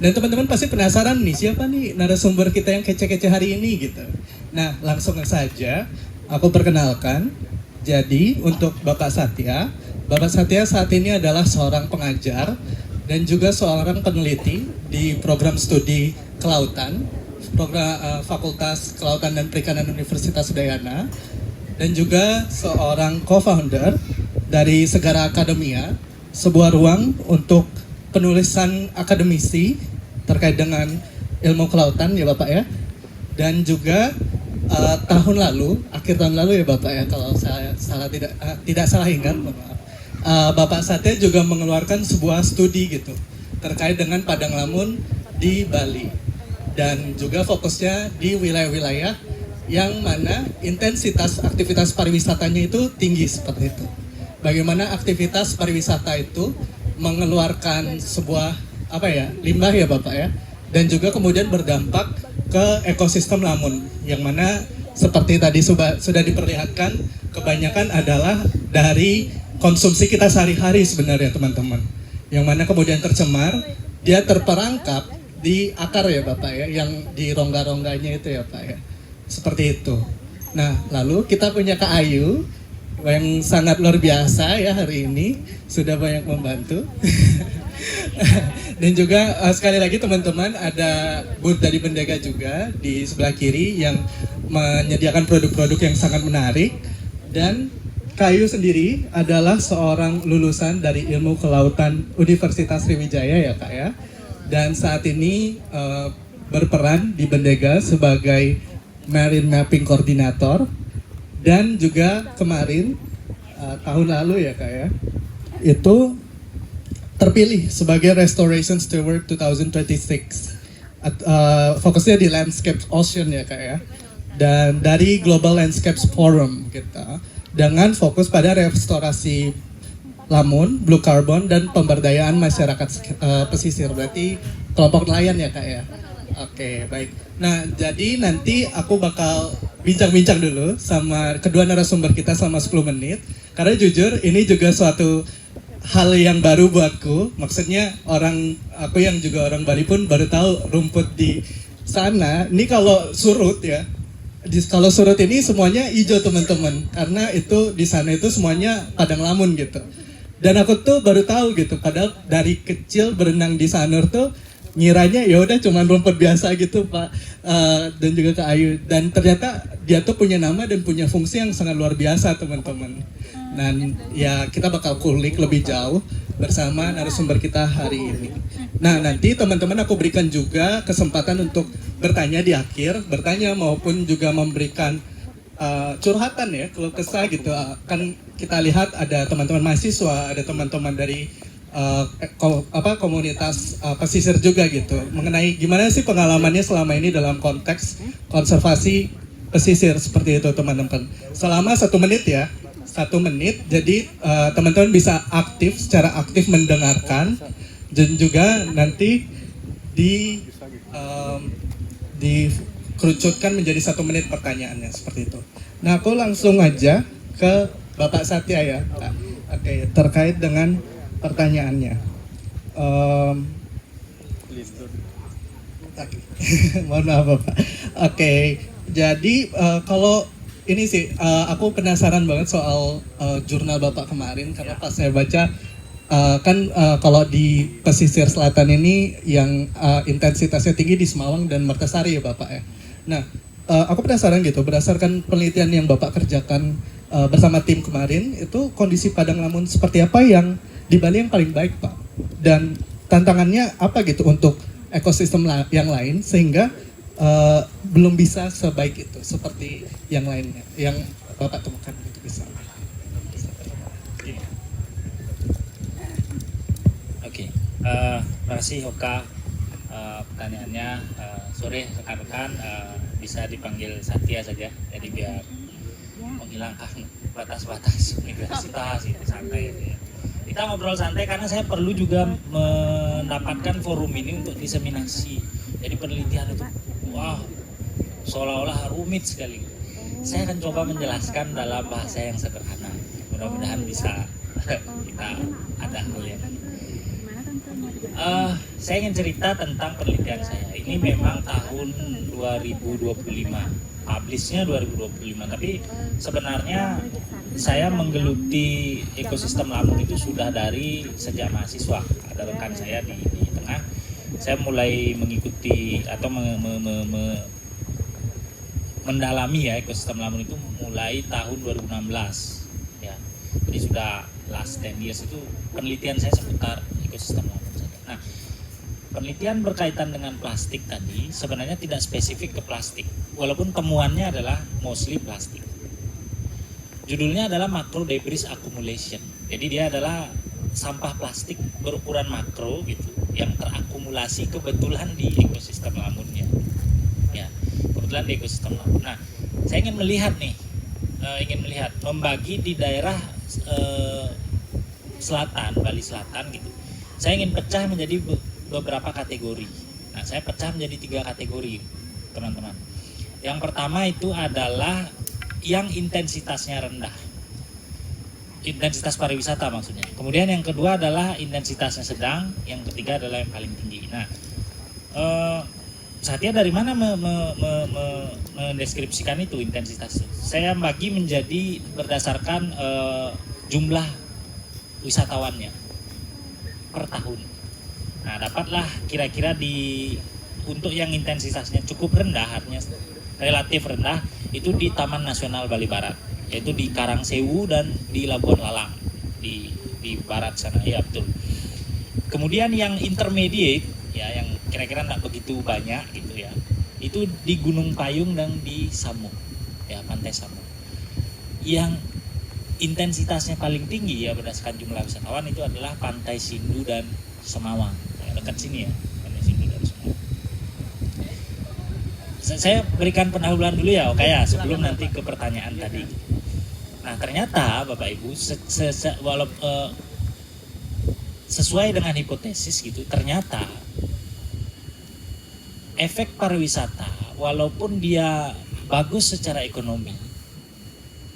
Dan teman-teman pasti penasaran nih, siapa nih narasumber kita yang kece-kece hari ini gitu. Nah, langsung saja aku perkenalkan. Jadi, untuk Bapak Satya saat ini adalah seorang pengajar dan juga seorang peneliti di program studi kelautan, Fakultas Kelautan dan Perikanan Universitas Udayana, dan juga seorang co-founder dari Segara Akademia, sebuah ruang untuk penulisan akademisi terkait dengan ilmu kelautan ya Bapak ya. Dan juga akhir tahun lalu ya Bapak ya, kalau saya tidak salah ingat, Bapak Satya juga mengeluarkan sebuah studi gitu terkait dengan padang lamun di Bali, dan juga fokusnya di wilayah-wilayah yang mana intensitas aktivitas pariwisatanya itu tinggi seperti itu. Bagaimana aktivitas pariwisata itu mengeluarkan sebuah limbah ya Bapak ya, dan juga kemudian berdampak ke ekosistem lamun, yang mana seperti tadi sudah diperlihatkan kebanyakan adalah dari konsumsi kita sehari-hari sebenarnya teman-teman, yang mana kemudian tercemar, dia terperangkap di akar ya Bapak ya, yang di rongga-rongganya itu ya Pak ya, seperti itu. Nah, lalu kita punya Kak Ayu yang sangat luar biasa ya hari ini, sudah banyak membantu. Dan juga sekali lagi teman-teman, ada booth dari Bendega juga di sebelah kiri yang menyediakan produk-produk yang sangat menarik. Dan Kayu sendiri adalah seorang lulusan dari Ilmu Kelautan Universitas Sriwijaya ya Kak ya. Dan saat ini berperan di Bendega sebagai Marine Mapping Coordinator. Dan juga kemarin tahun lalu ya Kak ya, itu terpilih sebagai Restoration Steward 2026. Fokusnya di Landscape Ocean ya Kak ya. Dan dari Global Landscapes Forum kita, dengan fokus pada restorasi lamun, blue carbon, dan pemberdayaan masyarakat pesisir. Berarti kelompok nelayan ya Kak ya. Oke, baik. Nah, jadi nanti aku bakal bincang-bincang dulu sama kedua narasumber kita selama 10 menit. Karena jujur ini juga suatu hal yang baru buatku. Maksudnya aku yang juga orang Bali pun baru tahu rumput di sana. Ini kalau surut ya, kalau surut ini semuanya hijau teman-teman. Karena itu di sana itu semuanya padang lamun gitu. Dan aku tuh baru tahu gitu, padahal dari kecil berenang di Sanur tuh ngiranya ya udah cuman rumput biasa gitu Pak, dan juga Kak Ayu, dan ternyata dia tuh punya nama dan punya fungsi yang sangat luar biasa teman-teman. Dan ya kita bakal kulik lebih jauh bersama narasumber kita hari ini. Nah, nanti teman-teman aku berikan juga kesempatan untuk bertanya di akhir, bertanya maupun juga memberikan curhatan ya, keluh kesah gitu. Kan kita lihat ada teman-teman mahasiswa, ada teman-teman dari komunitas pesisir juga gitu, mengenai gimana sih pengalamannya selama ini dalam konteks konservasi pesisir seperti itu teman-teman. Selama 1 menit ya, 1 menit. Jadi teman-teman bisa secara aktif mendengarkan, dan juga nanti dikerucutkan menjadi 1 menit pertanyaannya seperti itu. Nah, aku langsung aja ke Bapak Satya ya. Oke, terkait dengan pertanyaannya. Mohon maaf Bapak. Oke, jadi kalau ini sih aku penasaran banget soal jurnal Bapak kemarin, karena pas saya baca kalau di pesisir selatan ini yang intensitasnya tinggi di Semawang dan Mertasari ya Bapak ya. Nah, aku penasaran gitu, berdasarkan penelitian yang Bapak kerjakan bersama tim kemarin, itu kondisi padang lamun seperti apa yang di Bali yang paling baik Pak? Dan tantangannya apa gitu untuk ekosistem yang lain sehingga belum bisa sebaik itu seperti yang lainnya yang Bapak temukan gitu bisa. Oke, terima kasih Hoka pertanyaannya. Sore rekan-rekan, bisa dipanggil Satya saja, jadi biar menghilangkan batas-batas universitas itu santai ya. Kita ngobrol santai karena saya perlu juga mendapatkan forum ini untuk diseminasi. Jadi penelitian itu, wah, seolah-olah rumit sekali. Saya akan coba menjelaskan dalam bahasa yang sederhana. Mudah-mudahan bisa kita ada hal yang Saya ingin cerita tentang penelitian saya. Ini memang tahun 2025, publishnya 2025. Tapi sebenarnya saya menggeluti ekosistem lamun itu sudah dari sejak mahasiswa. Ada rekan saya di tengah. Saya mulai mengikuti atau mendalami ya ekosistem lamun itu mulai tahun 2016. Ya, jadi sudah last 10 years itu penelitian saya seputar ekosistem lamun. Nah, penelitian berkaitan dengan plastik tadi sebenarnya tidak spesifik ke plastik, walaupun temuannya adalah mostly plastik. Judulnya adalah macro debris accumulation. Jadi dia adalah sampah plastik berukuran makro gitu, yang terakumulasi kebetulan di ekosistem lamunnya. Ya, kebetulan di ekosistem lamun. Nah, saya ingin melihat membagi di daerah selatan, Bali Selatan gitu. Saya ingin pecah menjadi beberapa kategori. Nah, saya pecah menjadi 3 kategori, teman-teman. Yang pertama itu adalah yang intensitasnya rendah. Intensitas pariwisata maksudnya. Kemudian yang kedua adalah intensitasnya sedang, yang ketiga adalah yang paling tinggi. Nah, Satya dari mana mendeskripsikan itu intensitas? Saya bagi menjadi berdasarkan jumlah wisatawannya per tahun. Nah, dapatlah kira-kira untuk yang intensitasnya cukup rendah, artinya relatif rendah, itu di Taman Nasional Bali Barat, yaitu di Karangsewu dan di Labuan Lalang di barat sana, ya betul. Kemudian yang intermediate, ya yang kira-kira tidak begitu banyak gitu ya, itu di Gunung Payung dan di Samuk, ya Pantai Samuk. Yang intensitasnya paling tinggi ya berdasarkan jumlah wisatawan itu adalah Pantai Sindu dan Semawang, ya, dekat sini ya, Pantai Sindu dan Semawang. Saya berikan pendahuluan dulu ya, oke ya, sebelum nanti ke pertanyaan tadi. Nah, ternyata Bapak Ibu sesuai dengan hipotesis gitu, ternyata efek pariwisata walaupun dia bagus secara ekonomi,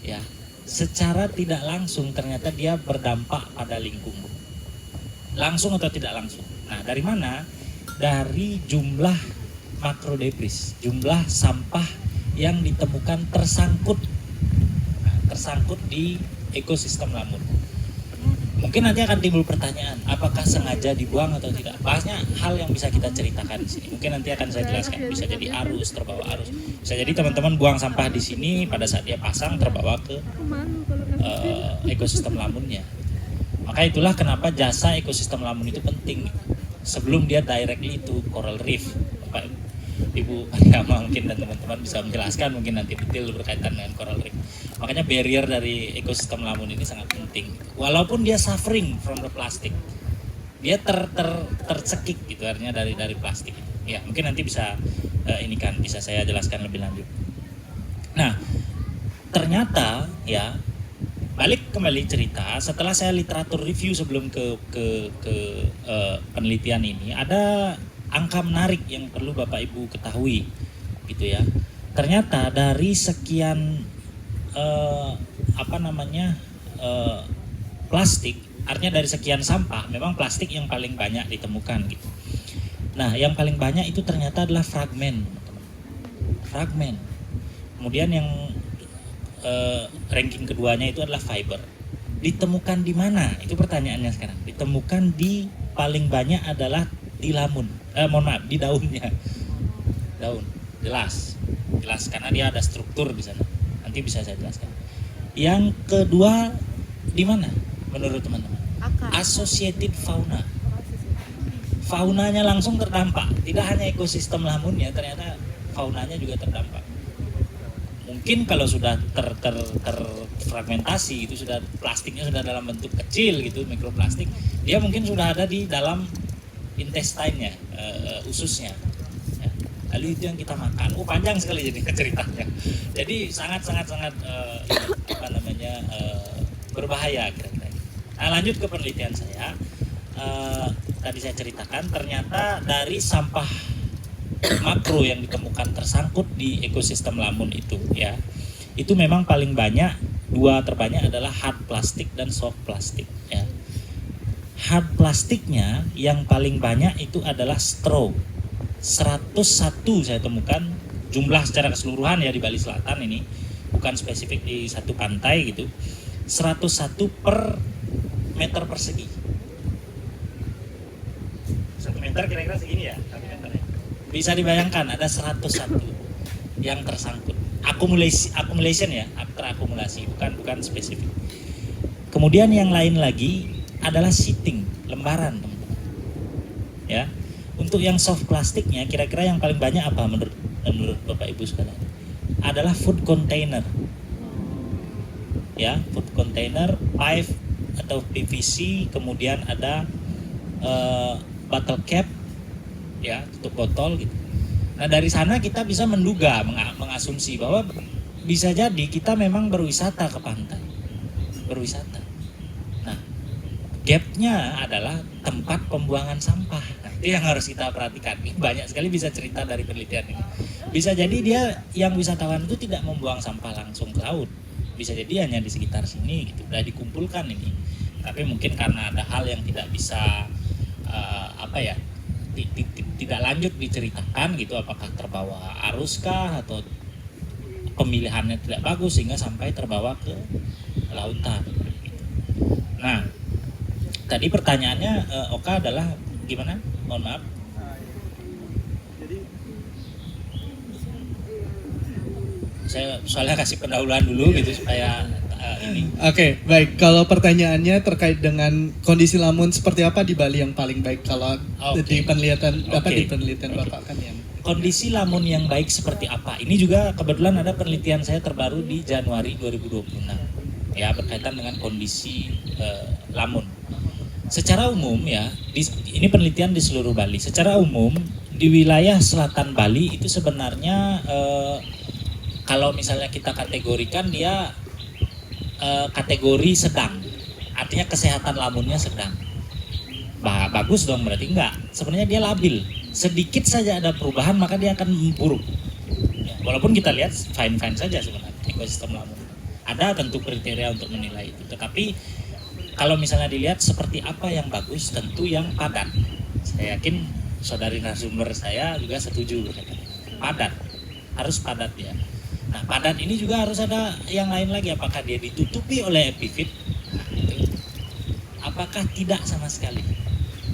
ya, secara tidak langsung ternyata dia berdampak pada lingkungan, langsung atau tidak langsung. Nah, dari mana? Dari jumlah makrodebris, jumlah sampah yang ditemukan tersangkut di ekosistem lamun. Mungkin nanti akan timbul pertanyaan, apakah sengaja dibuang atau tidak? Bahasnya hal yang bisa kita ceritakan di sini. Mungkin nanti akan saya jelaskan. Bisa jadi arus, terbawa arus. Bisa jadi teman-teman buang sampah di sini pada saat dia pasang terbawa ke ekosistem lamunnya. Maka itulah kenapa jasa ekosistem lamun itu penting. Sebelum dia directly to coral reef. Bapak Ibu Pariama mungkin dan teman-teman bisa menjelaskan mungkin nanti detail berkaitan dengan coral reef. Makanya barrier dari ekosistem lamun ini sangat penting. Walaupun dia suffering from the plastic, dia tercekik gitu artinya dari plastik. Ya mungkin nanti bisa bisa saya jelaskan lebih lanjut. Nah, ternyata ya balik kembali cerita setelah saya literatur review sebelum ke penelitian ini, ada angka menarik yang perlu Bapak Ibu ketahui gitu ya. Ternyata dari sekian plastik, artinya dari sekian sampah memang plastik yang paling banyak ditemukan gitu. Nah, yang paling banyak itu ternyata adalah fragmen. Kemudian yang ranking keduanya itu adalah fiber. Ditemukan di mana? Itu pertanyaannya sekarang. Ditemukan di paling banyak adalah di lamun. Di daunnya. Daun. Jelas karena dia ada struktur di sana. Nanti bisa saya jelaskan. Yang kedua di mana menurut teman-teman? Associated fauna. Faunanya langsung terdampak. Tidak hanya ekosistem lamunnya, ternyata faunanya juga terdampak. Mungkin kalau sudah terfragmentasi itu sudah plastiknya sudah dalam bentuk kecil gitu, mikroplastik, dia mungkin sudah ada di dalam intestine-nya, ususnya. Ya. Lalu itu yang kita makan. Panjang sekali jadi ceritanya. Jadi sangat berbahaya kira-kira. Nah, lanjut ke penelitian saya. Tadi saya ceritakan ternyata dari sampah makro yang ditemukan tersangkut di ekosistem lamun itu ya, itu memang paling banyak, 2 terbanyak adalah hard plastik dan soft plastik ya. hard plastiknya yang paling banyak itu adalah straw. 101 saya temukan jumlah secara keseluruhan ya di Bali Selatan ini, bukan spesifik di satu pantai gitu. 101 per meter persegi. 1 meter kira-kira segini ya, 1 meter ya. Bisa dibayangkan ada 101 yang tersangkut. Accumulation ya, terakumulasi, bukan spesifik. Kemudian yang lain lagi adalah sheeting, lembaran teman-teman. Ya. Untuk yang soft plastiknya kira-kira yang paling banyak apa menurut Bapak Ibu sekalian? Adalah food container. Ya, food container, pipe atau PVC, kemudian ada bottle cap, ya, tutup botol gitu. Nah dari sana kita bisa menduga, mengasumsi bahwa bisa jadi kita memang berwisata ke pantai, berwisata. Nah gapnya adalah tempat pembuangan sampah. Nah, itu yang harus kita perhatikan. Banyak sekali bisa cerita dari penelitian ini. Bisa jadi dia yang wisatawan itu tidak membuang sampah langsung ke laut. Bisa jadi hanya di sekitar sini gitu, udah dikumpulkan ini. Tapi mungkin karena ada hal yang tidak bisa tidak lanjut diceritakan gitu, apakah terbawa arus kah atau pemilihannya tidak bagus sehingga sampai terbawa ke lautan. Nah, tadi pertanyaannya Oka adalah gimana? Mohon maaf. Saya soalnya kasih pendahuluan dulu gitu supaya ini. Oke, baik. Kalau pertanyaannya terkait dengan kondisi lamun seperti apa di Bali yang paling baik kalau di penelitian Bapak kan yang kondisi lamun yang baik seperti apa? Ini juga kebetulan ada penelitian saya terbaru di Januari 2026. Ya, berkaitan dengan kondisi lamun. Secara umum ya, ini penelitian di seluruh Bali. Secara umum di wilayah selatan Bali itu sebenarnya kalau misalnya kita kategorikan dia kategori sedang, artinya kesehatan lamunnya sedang. Bagus dong berarti enggak. Sebenarnya dia labil. Sedikit saja ada perubahan maka dia akan memburuk. Ya, walaupun kita lihat fine-fine saja sebenarnya ekosistem lamun. Ada tentu kriteria untuk menilai itu. Tetapi kalau misalnya dilihat seperti apa yang bagus, tentu yang padat. Saya yakin saudari narasumber saya juga setuju. Padat, harus padat ya. Nah, padat ini juga harus ada yang lain lagi. Apakah dia ditutupi oleh epifit? Nah, itu. Apakah tidak sama sekali?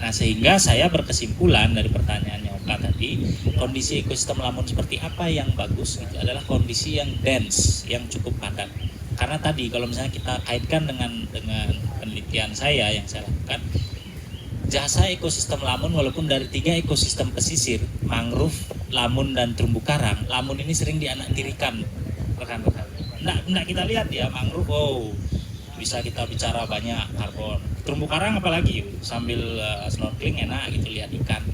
Nah, sehingga saya berkesimpulan dari pertanyaannya Oka tadi, kondisi ekosistem lamun seperti apa yang bagus? Itu adalah kondisi yang dense, yang cukup padat. Karena tadi kalau misalnya kita kaitkan dengan penelitian saya yang saya lakukan, jasa ekosistem lamun walaupun dari 3 ekosistem pesisir, mangrove, lamun dan terumbu karang, lamun ini sering dianaktirikan rekan-rekan. Nggak kita lihat ya mangrove, bisa kita bicara banyak karbon. Terumbu karang apalagi sambil snorkeling enak gitu lihat ikan.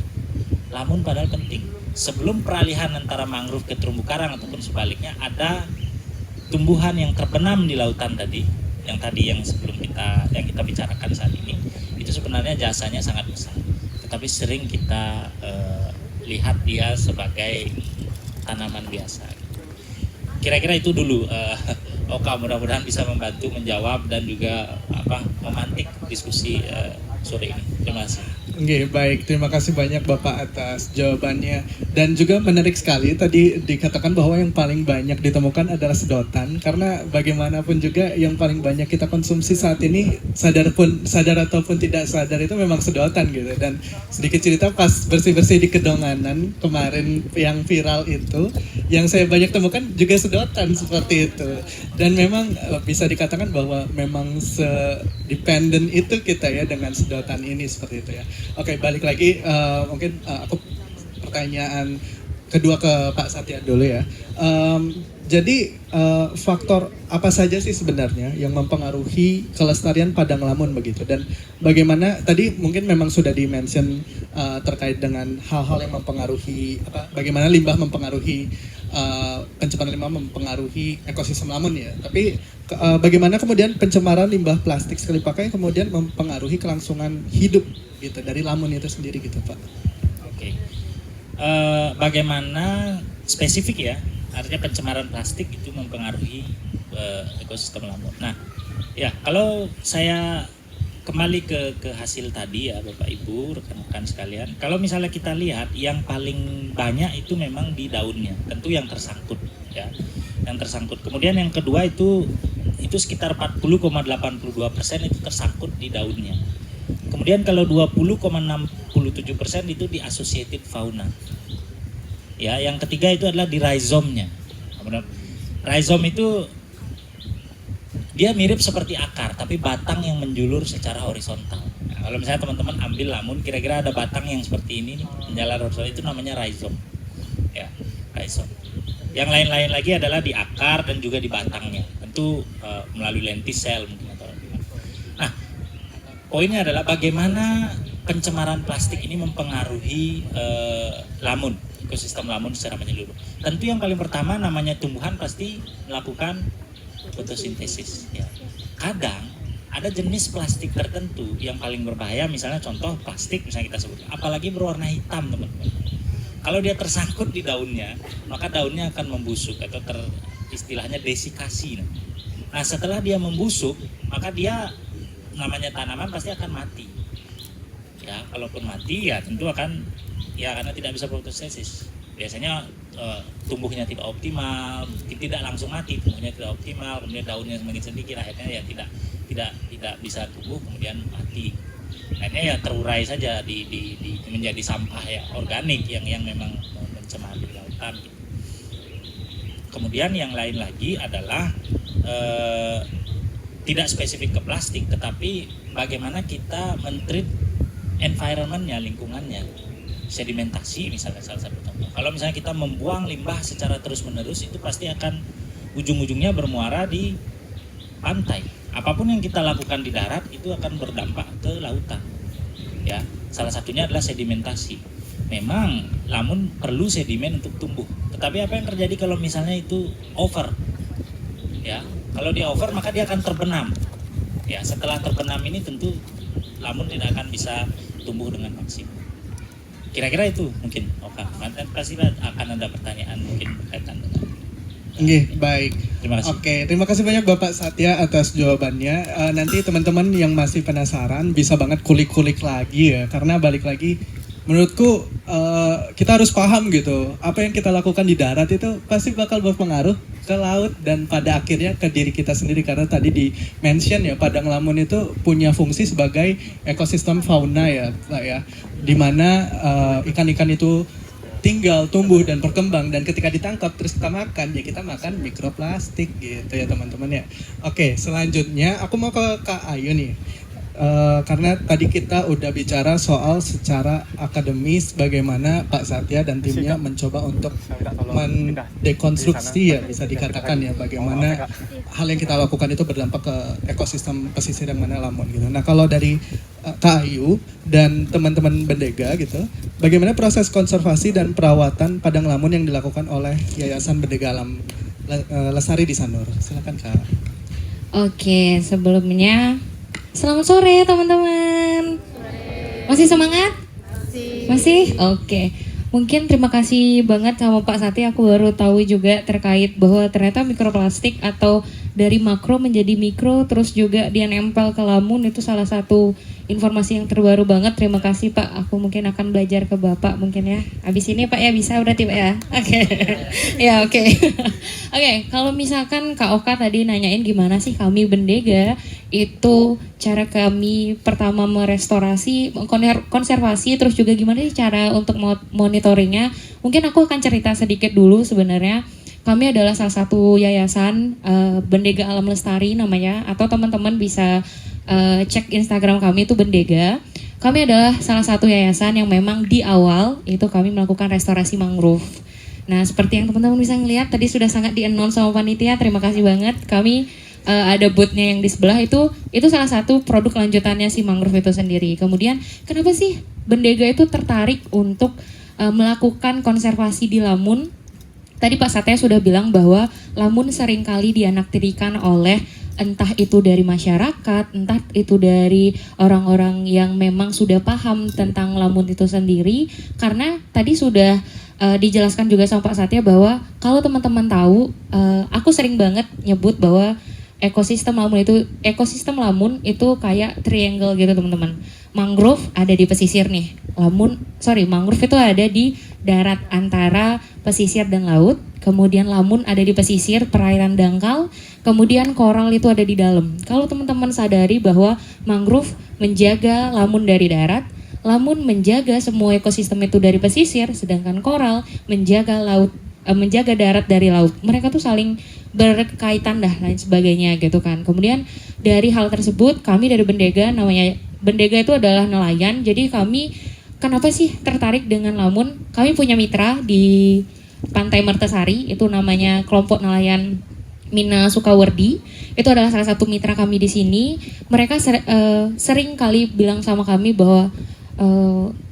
Lamun padahal penting. Sebelum peralihan antara mangrove ke terumbu karang ataupun sebaliknya ada tumbuhan yang terbenam di lautan tadi, yang sebelum yang kita bicarakan saat ini. Itu sebenarnya jasanya sangat besar, tetapi sering kita lihat dia sebagai tanaman biasa. Kira-kira itu dulu. Oka mudah-mudahan bisa membantu menjawab dan juga memantik diskusi sore ini. Terima kasih. Oke, baik. Terima kasih banyak Bapak atas jawabannya. Dan juga menarik sekali tadi dikatakan bahwa yang paling banyak ditemukan adalah sedotan. Karena bagaimanapun juga yang paling banyak kita konsumsi saat ini, sadar ataupun tidak sadar itu memang sedotan gitu. Dan sedikit cerita pas bersih-bersih di Kedonganan kemarin yang viral itu, yang saya banyak temukan juga sedotan seperti itu. Dan memang bisa dikatakan bahwa memang se-dependent itu kita ya dengan sedotan ini seperti itu ya. Oke, balik lagi mungkin aku pertanyaan kedua ke Pak Satya dulu ya. Jadi faktor apa saja sih sebenarnya yang mempengaruhi kelestarian padang lamun begitu, dan bagaimana tadi mungkin memang sudah di-mention terkait dengan hal-hal yang mempengaruhi bagaimana limbah mempengaruhi pencemaran limbah mempengaruhi ekosistem lamun ya. Tapi bagaimana kemudian pencemaran limbah plastik sekali pakai kemudian mempengaruhi kelangsungan hidup gitu dari lamun itu sendiri gitu Pak. Oke. Bagaimana spesifik ya? Artinya pencemaran plastik itu mempengaruhi ekosistem lamun. Nah, ya kalau saya kembali ke hasil tadi ya Bapak Ibu, rekan-rekan sekalian. Kalau misalnya kita lihat yang paling banyak itu memang di daunnya, tentu yang tersangkut ya. Yang tersangkut. Kemudian yang kedua itu sekitar 40,82% itu tersangkut di daunnya. Kemudian kalau 20,67% itu di associated fauna. Ya, yang ketiga itu adalah di rhizome-nya. Rhizome itu dia mirip seperti akar, tapi batang yang menjulur secara horizontal. Nah, kalau misalnya teman-teman ambil lamun, kira-kira ada batang yang seperti ini nih, menjalar horizontal, itu namanya rhizome. Ya, rhizome. Yang lain-lain lagi adalah di akar dan juga di batangnya. Tentu melalui lenticel mungkin atau gimana. Nah, poinnya adalah bagaimana pencemaran plastik ini mempengaruhi lamun, ekosistem lamun secara menyeluruh. Tentu yang paling pertama namanya tumbuhan pasti melakukan fotosintesis ya. Kadang ada jenis plastik tertentu yang paling berbahaya, misalnya contoh plastik misalnya kita sebut, apalagi berwarna hitam teman-teman. Kalau dia tersangkut di daunnya, maka daunnya akan membusuk atau istilahnya desikasi. Nah setelah dia membusuk, maka dia namanya tanaman pasti akan mati. Ya, kalaupun mati ya tentu akan ya karena tidak bisa fotosintesis. Biasanya tumbuhnya tidak optimal, tidak langsung mati, tumbuhnya tidak optimal, kemudian daunnya semakin sedikit, akhirnya ya tidak bisa tumbuh, kemudian mati. Akhirnya ya terurai saja menjadi sampah ya organik yang memang mencemari lautan. Kemudian yang lain lagi adalah tidak spesifik ke plastik, tetapi bagaimana kita men-treat environment-nya, lingkungannya. Sedimentasi misalnya salah satu contoh. Kalau misalnya kita membuang limbah secara terus-menerus, itu pasti akan ujung-ujungnya bermuara di pantai. Apapun yang kita lakukan di darat itu akan berdampak ke lautan. Ya, salah satunya adalah sedimentasi. Memang lamun perlu sedimen untuk tumbuh. Tetapi apa yang terjadi kalau misalnya itu over? Ya, kalau dia over maka dia akan terbenam. Ya, setelah terbenam ini tentu lamun tidak akan bisa tumbuh dengan maksimal. Kira-kira itu mungkin, oke. Nanti pasti akan ada pertanyaan mungkin berkaitan dengan. Oke, baik. Terima kasih. Oke, terima kasih banyak Bapak Satya atas jawabannya. Nanti teman-teman yang masih penasaran bisa banget kulik-kulik lagi ya, karena balik lagi, menurutku kita harus paham gitu, apa yang kita lakukan di darat itu pasti bakal berpengaruh ke laut dan pada akhirnya ke diri kita sendiri, karena tadi di mention ya Padang Lamun itu punya fungsi sebagai ekosistem fauna ya Pak ya, dimana ikan-ikan itu tinggal, tumbuh dan berkembang, dan ketika ditangkap terus kita makan ya kita makan mikroplastik gitu ya teman-teman ya. Oke, selanjutnya aku mau ke Kak Ayu nih. Karena tadi kita udah bicara soal secara akademis bagaimana Pak Satya dan timnya mencoba untuk mendekonstruksi ya bisa dikatakan ya bagaimana hal yang kita lakukan itu berdampak ke ekosistem pesisir yang mana Lamun gitu. Nah kalau dari Kak Ayu dan teman-teman Bendega gitu, bagaimana proses konservasi dan perawatan Padang Lamun yang dilakukan oleh Yayasan Bendega Alam Lestari di Sanur? Silakan Kak. Oke, sebelumnya selamat sore teman-teman. Masih semangat? Masih? Oke. Mungkin terima kasih banget sama Pak Satya. Aku baru tahu juga terkait bahwa ternyata mikroplastik atau dari makro menjadi mikro terus juga dia nempel ke lamun, itu salah satu informasi yang terbaru banget. Terima kasih Pak. Aku mungkin akan belajar ke Bapak mungkin ya. Abis ini Pak ya bisa berarti Pak ya. Oke. Ya oke. Oke, kalau misalkan Kak Oka tadi nanyain gimana sih kami Bendega itu cara kami pertama merestorasi, konservasi, terus juga gimana sih cara untuk monitoringnya. Mungkin aku akan cerita sedikit dulu sebenarnya. Kami adalah salah satu yayasan Bendega Alam Lestari namanya, atau teman-teman bisa cek Instagram kami itu Bendega. Kami adalah salah satu yayasan yang memang di awal itu kami melakukan restorasi mangrove. Nah seperti yang teman-teman bisa ngelihat tadi sudah sangat di-announce sama panitia, terima kasih banget. Kami ada booth-nya yang di sebelah itu salah satu produk lanjutannya si mangrove itu sendiri. Kemudian kenapa sih Bendega itu tertarik untuk melakukan konservasi di Lamun? Tadi Pak Satya sudah bilang bahwa Lamun seringkali dianaktirikan oleh entah itu dari masyarakat, entah itu dari orang-orang yang memang sudah paham tentang Lamun itu sendiri. Karena tadi sudah dijelaskan juga sama Pak Satya bahwa kalau teman-teman tahu, aku sering banget nyebut bahwa ekosistem Lamun itu kayak triangle gitu teman-teman. Mangrove ada di pesisir nih. Mangrove itu ada di darat antara pesisir dan laut. Kemudian Lamun ada di pesisir perairan dangkal. Kemudian koral itu ada di dalam. Kalau teman-teman sadari bahwa mangrove menjaga Lamun dari darat, Lamun menjaga semua ekosistem itu dari pesisir, sedangkan koral menjaga darat dari laut. Mereka tuh saling berkaitan lain sebagainya gitu kan. Kemudian dari hal tersebut kami dari Bendega, namanya Bendega itu adalah nelayan. Jadi kami kenapa sih tertarik dengan Lamun? Kami punya mitra di Pantai Mertasari, itu namanya kelompok nelayan Mina Sukawerdi. Itu adalah salah satu mitra kami di sini. Mereka sering kali bilang sama kami bahwa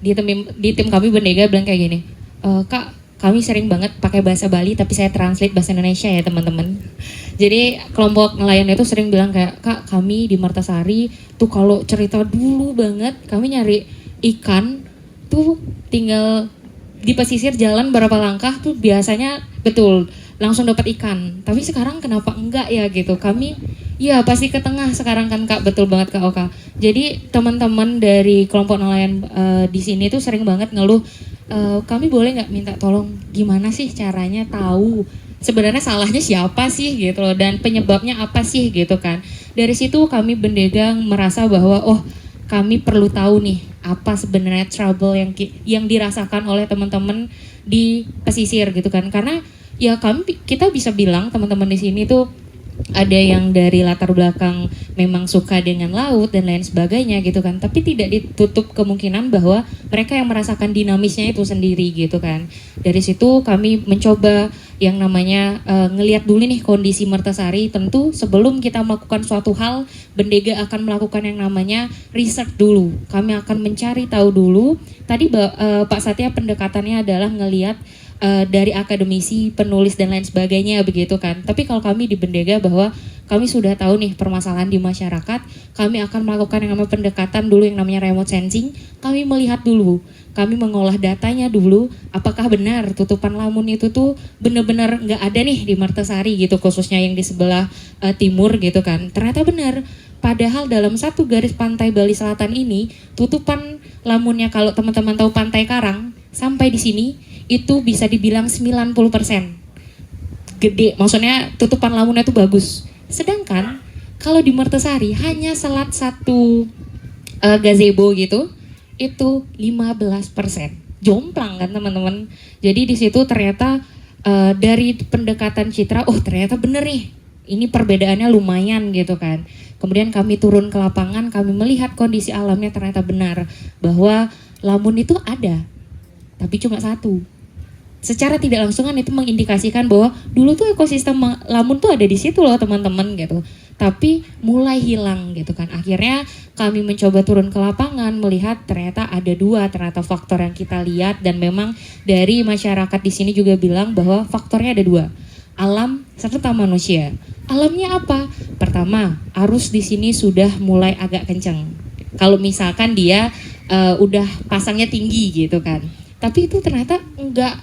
di tim kami Bendega bilang kayak gini, Kak, kami sering banget pakai bahasa Bali tapi saya translate bahasa Indonesia ya teman-teman. Jadi kelompok nelayan itu sering bilang kayak, Kak, kami di Mertasari tuh kalau cerita dulu banget kami nyari ikan tuh tinggal di pesisir jalan berapa langkah tuh biasanya betul langsung dapat ikan. Tapi sekarang kenapa enggak ya gitu? Kami ya pasti ke tengah sekarang kan Kak, betul banget Kak Oka. Jadi teman-teman dari kelompok nelayan di sini tuh sering banget ngeluh, kami boleh nggak minta tolong gimana sih caranya tahu sebenarnya salahnya siapa sih gitu loh dan penyebabnya apa sih gitu kan. Dari situ kami Bendega merasa bahwa kami perlu tahu nih apa sebenarnya trouble yang dirasakan oleh teman-teman di pesisir gitu kan. Karena ya kita bisa bilang teman-teman di sini tuh ada yang dari latar belakang memang suka dengan laut dan lain sebagainya gitu kan, tapi tidak ditutup kemungkinan bahwa mereka yang merasakan dinamisnya itu sendiri gitu kan. Dari situ kami mencoba yang namanya ngelihat dulu nih kondisi Mertasari. Tentu sebelum kita melakukan suatu hal, Bendega akan melakukan yang namanya research dulu. Kami akan mencari tahu dulu. Tadi Pak Satya pendekatannya adalah ngelihat dari akademisi, penulis dan lain sebagainya begitu kan. Tapi kalau kami di Bendega bahwa kami sudah tahu nih permasalahan di masyarakat, kami akan melakukan yang namanya pendekatan dulu yang namanya remote sensing. Kami melihat dulu, kami mengolah datanya dulu, apakah benar tutupan Lamun itu tuh benar-benar nggak ada nih di Mertasari gitu, khususnya yang di sebelah timur gitu kan. Ternyata benar. Padahal dalam satu garis pantai Bali Selatan ini, tutupan Lamunnya kalau teman-teman tahu Pantai Karang sampai di sini itu bisa dibilang 90% gede, maksudnya tutupan Lamunnya itu bagus. Sedangkan kalau di Mertasari hanya selat satu gazebo gitu, itu 15%. Jomplang kan teman-teman. Jadi di situ ternyata dari pendekatan citra, ternyata bener nih, ini perbedaannya lumayan gitu kan. Kemudian kami turun ke lapangan, kami melihat kondisi alamnya ternyata benar bahwa Lamun itu ada, tapi cuma satu. Secara tidak langsung kan itu mengindikasikan bahwa dulu tuh ekosistem Lamun tuh ada di situ loh teman-teman gitu. Tapi mulai hilang gitu kan. Akhirnya kami mencoba turun ke lapangan melihat ternyata ada dua ternyata faktor yang kita lihat, dan memang dari masyarakat di sini juga bilang bahwa faktornya ada dua. Alam serta manusia. Alamnya apa? Pertama, arus di sini sudah mulai agak kencang. Kalau misalkan dia udah pasangnya tinggi gitu kan. Tapi itu ternyata enggak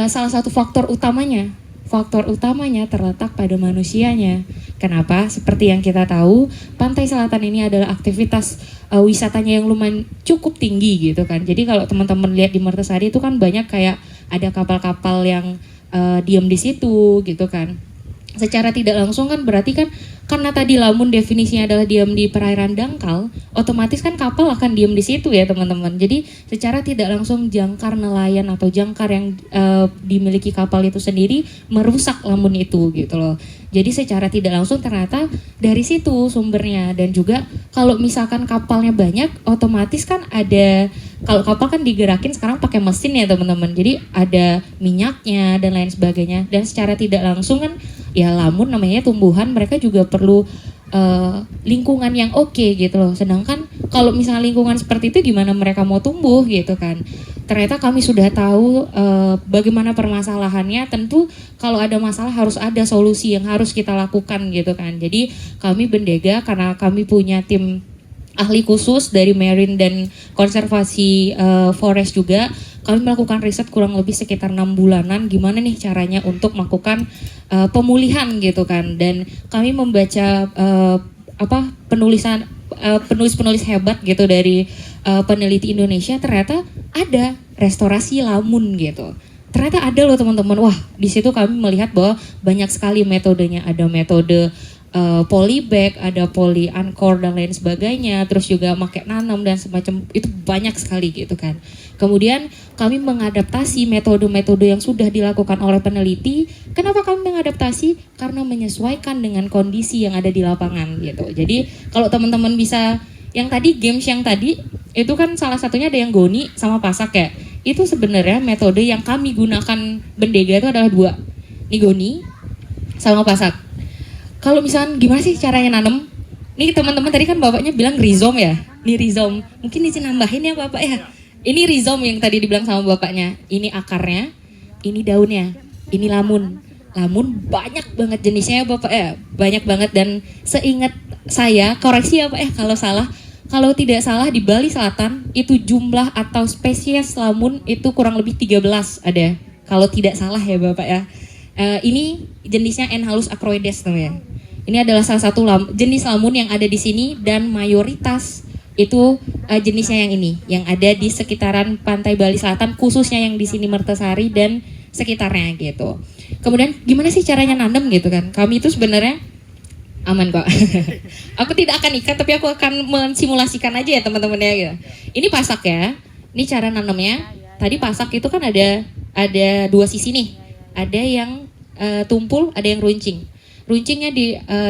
salah satu faktor utamanya. Faktor utamanya terletak pada manusianya. Kenapa? Seperti yang kita tahu, pantai selatan ini adalah aktivitas wisatanya yang lumayan cukup tinggi gitu kan. Jadi kalau teman-teman lihat di Mertasari itu kan banyak kayak ada kapal-kapal yang diam di situ gitu kan. Secara tidak langsung kan berarti kan karena tadi Lamun definisinya adalah diam di perairan dangkal, otomatis kan kapal akan diam di situ ya teman-teman. Jadi secara tidak langsung jangkar nelayan atau jangkar yang dimiliki kapal itu sendiri merusak Lamun itu gitu loh. Jadi secara tidak langsung ternyata dari situ sumbernya. Dan juga kalau misalkan kapalnya banyak, otomatis kan ada, kalau kapal kan digerakin sekarang pakai mesin ya teman-teman. Jadi ada minyaknya dan lain sebagainya. Dan secara tidak langsung kan ya Lamun namanya tumbuhan, mereka juga perlu lingkungan yang oke gitu loh. Sedangkan kalau misalnya lingkungan seperti itu gimana mereka mau tumbuh gitu kan. Ternyata kami sudah tahu bagaimana permasalahannya. Tentu kalau ada masalah harus ada solusi yang harus kita lakukan gitu kan. Jadi kami Bendega karena kami punya tim ahli khusus dari Marine dan konservasi forest juga. Kami melakukan riset kurang lebih sekitar 6 bulanan gimana nih caranya untuk melakukan pemulihan gitu kan. Dan kami membaca penulis-penulis hebat gitu dari peneliti Indonesia, ternyata ada restorasi lamun gitu. Ternyata ada loh teman-teman. Wah, di situ kami melihat bahwa banyak sekali metodenya. Ada metode polybag, ada poly anchor dan lain sebagainya. Terus juga pakai nanam dan semacam itu banyak sekali gitu kan. Kemudian kami mengadaptasi metode-metode yang sudah dilakukan oleh peneliti. Kenapa kami mengadaptasi? Karena menyesuaikan dengan kondisi yang ada di lapangan gitu. Jadi kalau teman-teman bisa yang tadi games yang tadi itu kan salah satunya ada yang goni sama pasak ya. Itu sebenarnya metode yang kami gunakan bendega itu adalah 2. Ini goni sama pasak. Kalau misalnya gimana sih caranya nanam? Nih teman-teman tadi kan bapaknya bilang rhizome ya. Ini rhizome. Mungkin izin nambahin ya bapak ya. Ini rhizome yang tadi dibilang sama bapaknya. Ini akarnya, ini daunnya, ini lamun. Lamun banyak banget jenisnya ya bapak ya. Banyak banget dan seingat saya, koreksi ya pak ya kalau salah. Kalau tidak salah di Bali Selatan itu jumlah atau spesies lamun itu kurang lebih 13 ada. Kalau tidak salah ya Bapak ya. Ini jenisnya Enhalus acroides namanya. Ini adalah salah satu jenis lamun yang ada di sini dan mayoritas itu jenisnya yang ini yang ada di sekitaran pantai Bali Selatan, khususnya yang di sini Mertasari dan sekitarnya gitu. Kemudian gimana sih caranya nanam gitu kan? Kami itu sebenarnya aman kok. Aku tidak akan ikat tapi aku akan mensimulasikan aja ya teman-teman ya gitu. Ini pasak ya. Ini cara nanamnya. Tadi pasak itu kan ada 2 sisi nih. Ada yang tumpul, ada yang runcing. Runcingnya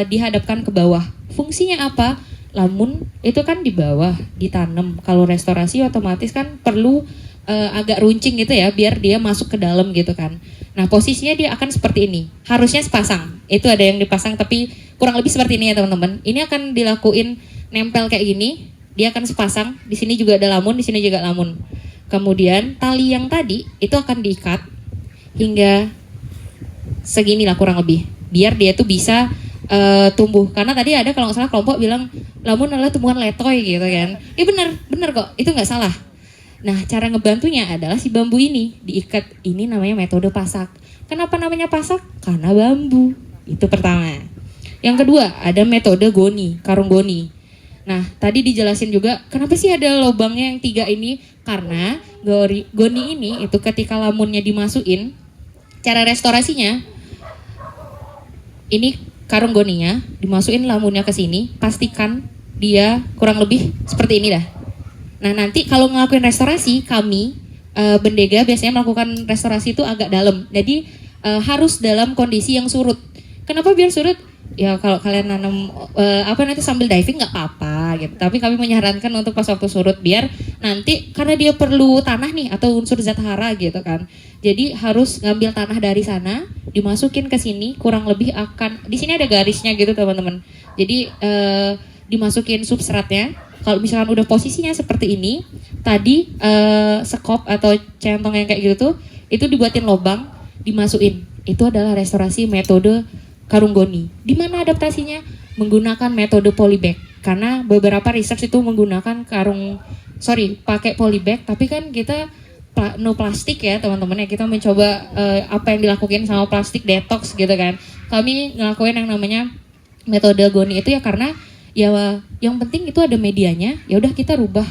dihadapkan ke bawah. Fungsinya apa? Lamun itu kan di bawah ditanam. Kalau restorasi otomatis kan perlu agak runcing gitu ya biar dia masuk ke dalam gitu kan. Nah posisinya dia akan seperti ini. Harusnya sepasang. Itu ada yang dipasang tapi kurang lebih seperti ini ya teman-teman. Ini akan dilakuin nempel kayak gini. Dia akan sepasang. Di sini juga ada lamun, di sini juga lamun. Kemudian tali yang tadi itu akan diikat hingga segini lah kurang lebih. Biar dia tuh bisa tumbuh. Karena tadi ada kalau nggak salah kelompok bilang lamun adalah tumbuhan letoy gitu kan. Iya benar kok. Itu nggak salah. Nah, cara ngebantunya adalah si bambu ini diikat. Ini namanya metode pasak. Kenapa namanya pasak? Karena bambu. Itu pertama. Yang kedua, ada metode goni, karung goni. Nah, tadi dijelasin juga kenapa sih ada lubangnya yang 3 ini? Karena goni ini itu ketika lamunnya dimasukin, cara restorasinya ini karung goninya dimasukin lamunnya ke sini, pastikan dia kurang lebih seperti ini dah. Nah nanti kalau ngelakuin restorasi, kami bendega biasanya melakukan restorasi itu agak dalam. Jadi harus dalam kondisi yang surut. Kenapa biar surut? Ya kalau kalian nanam nanti sambil diving nggak apa-apa gitu. Tapi kami menyarankan untuk pas waktu surut biar nanti karena dia perlu tanah nih atau unsur zat hara gitu kan. Jadi harus ngambil tanah dari sana, dimasukin ke sini kurang lebih akan di sini ada garisnya gitu teman-teman. Jadi dimasukin substratnya. Kalau misalkan udah posisinya seperti ini, tadi sekop atau centong yang kayak gitu tuh, itu dibuatin lubang, dimasukin. Itu adalah restorasi metode karung goni. Di mana adaptasinya? Menggunakan metode polybag. Karena beberapa research itu menggunakan pakai polybag, tapi kan kita no plastik ya teman-teman ya. Kita mencoba apa yang dilakukan sama plastik detox gitu kan. Kami ngelakuin yang namanya metode goni itu ya karena ya yang penting itu ada medianya, ya udah kita rubah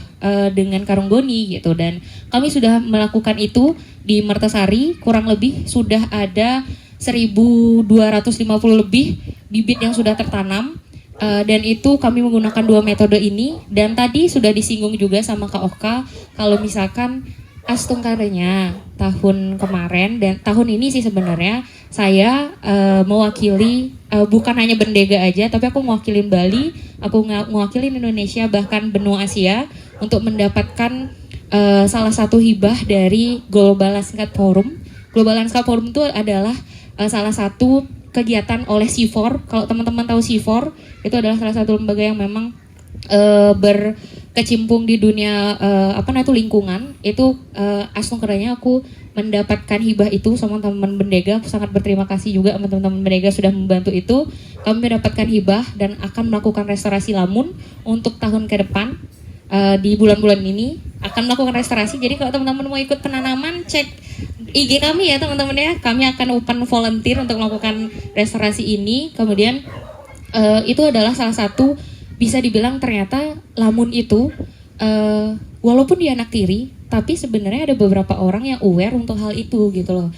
dengan karung goni gitu. Dan kami sudah melakukan itu di Mertasari, kurang lebih sudah ada 1.250 lebih bibit yang sudah tertanam. Dan itu kami menggunakan 2 metode ini. Dan tadi sudah disinggung juga sama Kak Oka, kalau misalkan Astungkarenya tahun kemarin dan tahun ini sih sebenarnya saya mewakili bukan hanya bendega aja, tapi aku mewakilin Bali, aku mewakilin Indonesia bahkan benua Asia untuk mendapatkan salah satu hibah dari Global Landscape Forum. Global Landscape Forum itu adalah salah satu kegiatan oleh CIFOR. Kalau teman-teman tahu CIFOR, itu adalah salah satu lembaga yang memang berkecimpung di dunia lingkungan. Itu Astungkarenya aku mendapatkan hibah itu sama teman-teman Bendega. Aku sangat berterima kasih juga sama teman-teman Bendega sudah membantu itu. Kami mendapatkan hibah dan akan melakukan restorasi lamun untuk tahun ke depan. Di bulan-bulan ini akan melakukan restorasi. Jadi kalau teman-teman mau ikut penanaman, cek IG kami ya teman-teman ya. Kami akan open volunteer untuk melakukan restorasi ini. Kemudian itu adalah salah satu, bisa dibilang ternyata lamun itu walaupun dia anak tiri, tapi sebenarnya ada beberapa orang yang aware untuk hal itu gitu loh.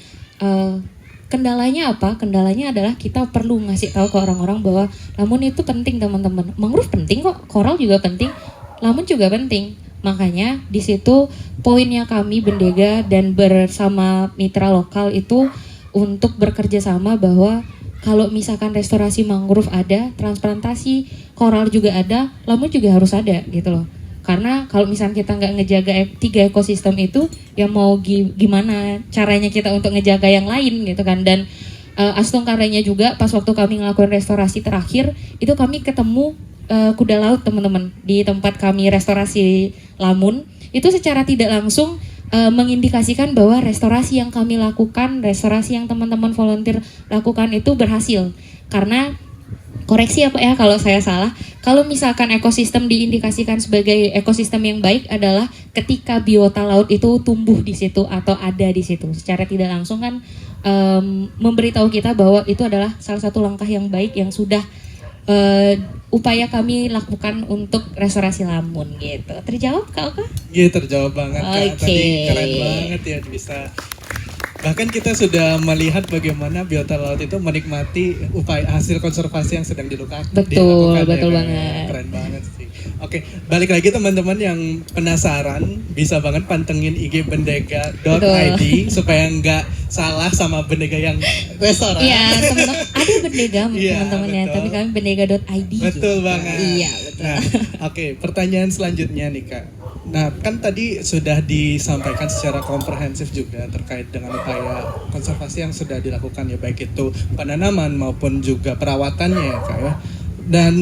Kendalanya apa? Kendalanya adalah kita perlu ngasih tahu ke orang-orang bahwa lamun itu penting teman-teman. Mangrove penting kok, koral juga penting, lamun juga penting. Makanya di situ poinnya kami Bendega dan bersama mitra lokal itu untuk bekerja sama bahwa kalau misalkan restorasi mangrove ada, transplantasi koral juga ada, lamun juga harus ada gitu loh. Karena kalau misalnya kita nggak ngejaga 3 ekosistem itu, ya mau gimana caranya kita untuk ngejaga yang lain gitu kan. Dan astungkaranya juga pas waktu kami ngelakuin restorasi terakhir, itu kami ketemu kuda laut teman-teman di tempat kami restorasi lamun. Itu secara tidak langsung mengindikasikan bahwa restorasi yang kami lakukan, restorasi yang teman-teman volunteer lakukan itu berhasil. Karena koreksi apa ya kalau saya salah, kalau misalkan ekosistem diindikasikan sebagai ekosistem yang baik adalah ketika biota laut itu tumbuh di situ atau ada di situ. Secara tidak langsung kan memberitahu kita bahwa itu adalah salah satu langkah yang baik yang sudah upaya kami lakukan untuk restorasi lamun gitu. Terjawab Kak Oka? Iya terjawab banget Kak. Oke. Tadi keren banget ya bisa. Bahkan kita sudah melihat bagaimana biota laut itu menikmati upaya hasil konservasi yang sedang dilakukan. Betul ya, banget. Keren banget sih. Oke, balik lagi teman-teman yang penasaran, bisa banget pantengin IG bendega.id supaya nggak salah sama Bendega yang restoran. Iya, teman-teman ada Bendega Iya, teman-teman ya, betul. tapi kami bendega.id. Betul banget. Iya, betul. Nah, oke, pertanyaan selanjutnya nih Kak. Nah, kan tadi sudah disampaikan secara komprehensif juga terkait dengan upaya konservasi yang sudah dilakukan ya, baik itu penanaman maupun juga perawatannya ya Kak ya. Dan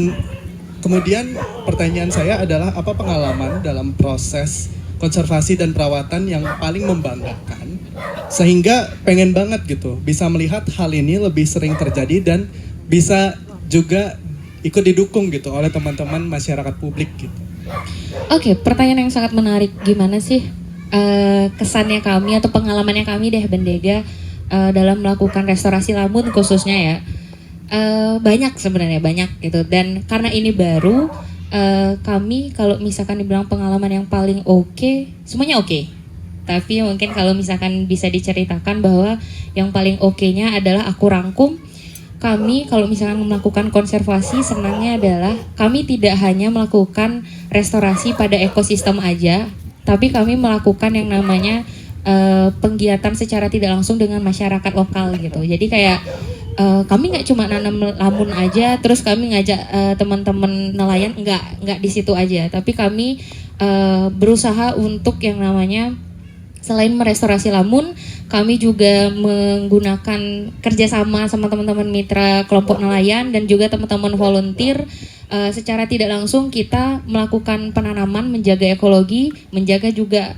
kemudian pertanyaan saya adalah apa pengalaman dalam proses konservasi dan perawatan yang paling membanggakan sehingga pengen banget gitu bisa melihat hal ini lebih sering terjadi dan bisa juga ikut didukung gitu oleh teman-teman masyarakat publik gitu. Oke, pertanyaan yang sangat menarik. Gimana sih kesannya kami atau pengalamannya kami deh Bendega dalam melakukan restorasi lamun khususnya ya? Banyak sebenarnya, banyak gitu. Dan karena ini baru, kami kalau misalkan dibilang pengalaman yang paling oke, semuanya oke. Tapi mungkin kalau misalkan bisa diceritakan bahwa yang paling oke-nya adalah aku rangkum. Kami kalau misalkan melakukan konservasi, senangnya adalah kami tidak hanya melakukan restorasi pada ekosistem aja, tapi kami melakukan yang namanya penggiatan secara tidak langsung dengan masyarakat lokal gitu. Jadi kayak kami nggak cuma nanam lamun aja, terus kami ngajak teman-teman nelayan, nggak di situ aja, tapi kami berusaha untuk yang namanya selain merestorasi lamun, kami juga menggunakan kerjasama sama teman-teman mitra kelompok nelayan dan juga teman-teman volunteer. Secara tidak langsung kita melakukan penanaman, menjaga ekologi, menjaga juga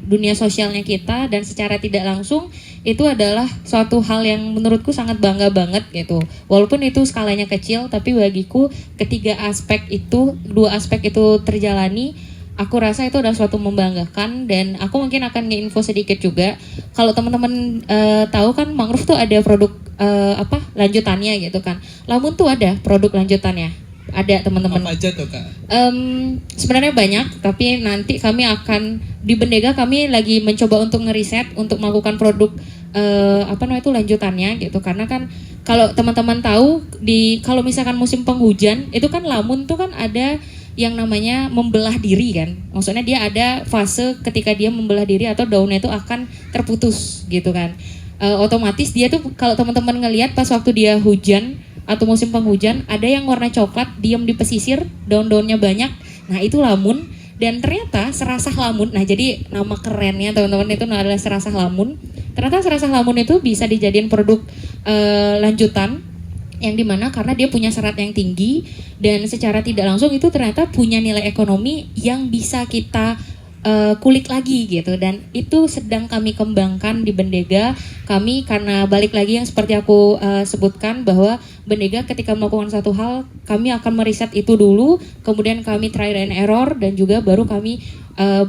dunia sosialnya kita, dan secara tidak langsung itu adalah suatu hal yang menurutku sangat bangga banget gitu. Walaupun itu skalanya kecil, tapi bagiku dua aspek itu terjalani, aku rasa itu adalah suatu membanggakan. Dan aku mungkin akan nge-info sedikit juga. Kalau teman-teman tahu kan mangrove tuh ada produk lanjutannya gitu kan. Lamun tuh ada produk lanjutannya. Ada teman-teman. Apa aja tuh Kak? Sebenarnya banyak, tapi nanti kami akan di Bendega kami lagi mencoba untuk ngeriset untuk melakukan produk itu lanjutannya gitu. Karena kan kalau teman-teman tahu kalau misalkan musim penghujan itu kan lamun tuh kan ada yang namanya membelah diri kan. Maksudnya dia ada fase ketika dia membelah diri atau daunnya itu akan terputus gitu kan. Otomatis dia tuh kalau teman-teman ngelihat pas waktu dia hujan atau musim penghujan ada yang warna coklat diam di pesisir, daun-daunnya banyak. Nah, itu lamun dan ternyata serasah lamun. Nah, jadi nama kerennya teman-teman itu adalah serasah lamun. Ternyata serasah lamun itu bisa dijadiin produk lanjutan yang dimana karena dia punya serat yang tinggi dan secara tidak langsung itu ternyata punya nilai ekonomi yang bisa kita kulik lagi gitu, dan itu sedang kami kembangkan di Bendega. Kami karena balik lagi yang seperti aku sebutkan bahwa Bendega ketika melakukan satu hal kami akan meriset itu dulu, kemudian kami trial and error, dan juga baru kami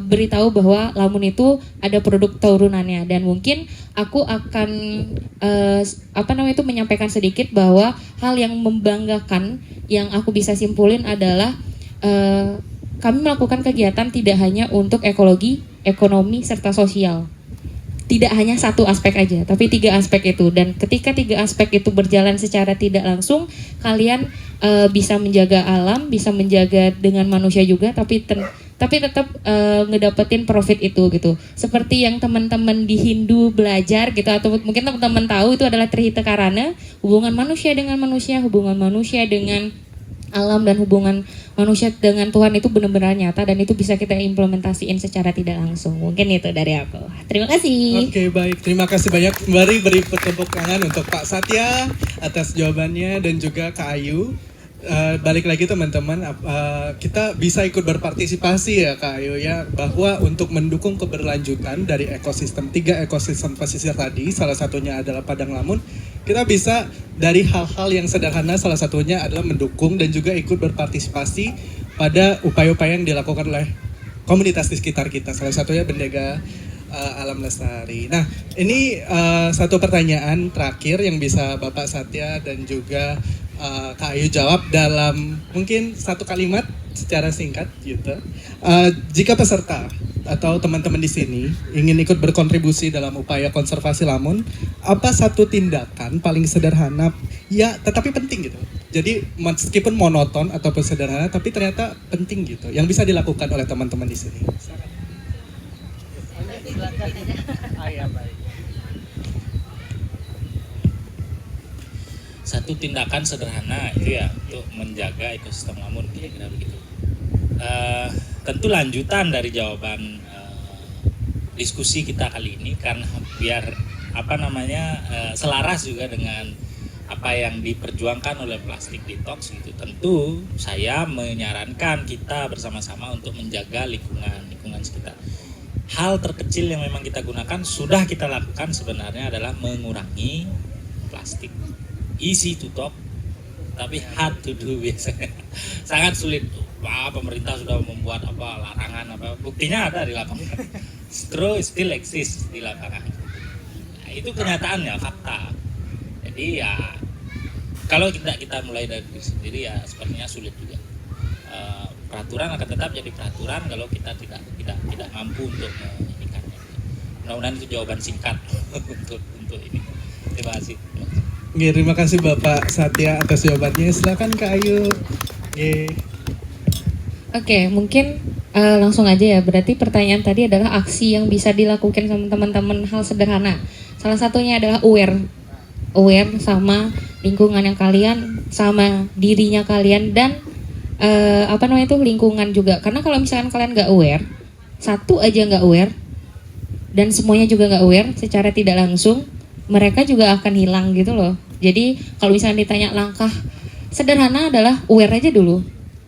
beritahu bahwa Lamun itu ada produk turunannya. Dan mungkin aku akan menyampaikan sedikit bahwa hal yang membanggakan yang aku bisa simpulin adalah kami melakukan kegiatan tidak hanya untuk ekologi, ekonomi, serta sosial. Tidak hanya satu aspek aja, tapi 3 aspek itu. Dan ketika 3 aspek itu berjalan secara tidak langsung, kalian bisa menjaga alam, bisa menjaga dengan manusia juga, tapi tetap ngedapetin profit itu gitu. Seperti yang teman-teman di Hindu belajar gitu, atau mungkin teman-teman tahu itu adalah Trihita Karana, hubungan manusia dengan manusia, hubungan manusia dengan alam, dan hubungan manusia dengan Tuhan itu benar-benar nyata, dan itu bisa kita implementasiin secara tidak langsung. Mungkin itu dari aku. Terima kasih. Oke, baik. Terima kasih banyak. Mari beri tepuk tangan untuk Pak Satya atas jawabannya, dan juga Kak Ayu. Balik lagi teman-teman, kita bisa ikut berpartisipasi ya Kak Ayu ya, bahwa untuk mendukung keberlanjutan dari ekosistem 3 ekosistem pesisir tadi, salah satunya adalah Padang Lamun. Kita bisa dari hal-hal yang sederhana, salah satunya adalah mendukung dan juga ikut berpartisipasi pada upaya-upaya yang dilakukan oleh komunitas di sekitar kita, salah satunya Bendega Alam Lestari. Nah, ini satu pertanyaan terakhir yang bisa Bapak Satya dan juga Kak Ayu jawab dalam mungkin 1 kalimat secara singkat gitu. Jika peserta atau teman-teman di sini ingin ikut berkontribusi dalam upaya konservasi Lamun, apa satu tindakan paling sederhana ya tetapi penting gitu. Jadi meskipun monoton ataupun sederhana tapi ternyata penting gitu yang bisa dilakukan oleh teman-teman di sini. Satu tindakan sederhana itu ya untuk menjaga ekosistem Lamun, kira-kira begitu. Tentu lanjutan dari jawaban diskusi kita kali ini, karena biar selaras juga dengan apa yang diperjuangkan oleh Plastik Detox gitu. Tentu saya menyarankan kita bersama-sama untuk menjaga lingkungan sekitar. Hal terkecil yang memang kita gunakan sudah kita lakukan sebenarnya adalah mengurangi plastik. Easy to talk, tapi hard to do biasanya. Sangat sulit. Wah, pemerintah sudah membuat larangan buktinya ada di lapangan. Straw still exist di lapangan. Nah, itu kenyataannya, fakta. Jadi ya kalau kita mulai dari diri sendiri ya sepertinya sulit juga. Peraturan akan tetap jadi peraturan kalau kita tidak mampu untuk mengikannya. Mudah-mudahan itu jawaban singkat untuk ini. Terima kasih. Terima kasih Bapak Satya atas jawabannya. Silakan Kak Ayu. Oke, mungkin langsung aja ya. Berarti pertanyaan tadi adalah aksi yang bisa dilakukan sama teman-teman, hal sederhana. Salah satunya adalah aware sama lingkungan yang kalian, sama dirinya kalian, dan lingkungan juga. Karena kalau misalkan kalian nggak aware, satu aja nggak aware, dan semuanya juga nggak aware secara tidak langsung, mereka juga akan hilang gitu loh. Jadi kalau misalnya ditanya langkah sederhana adalah aware aja dulu.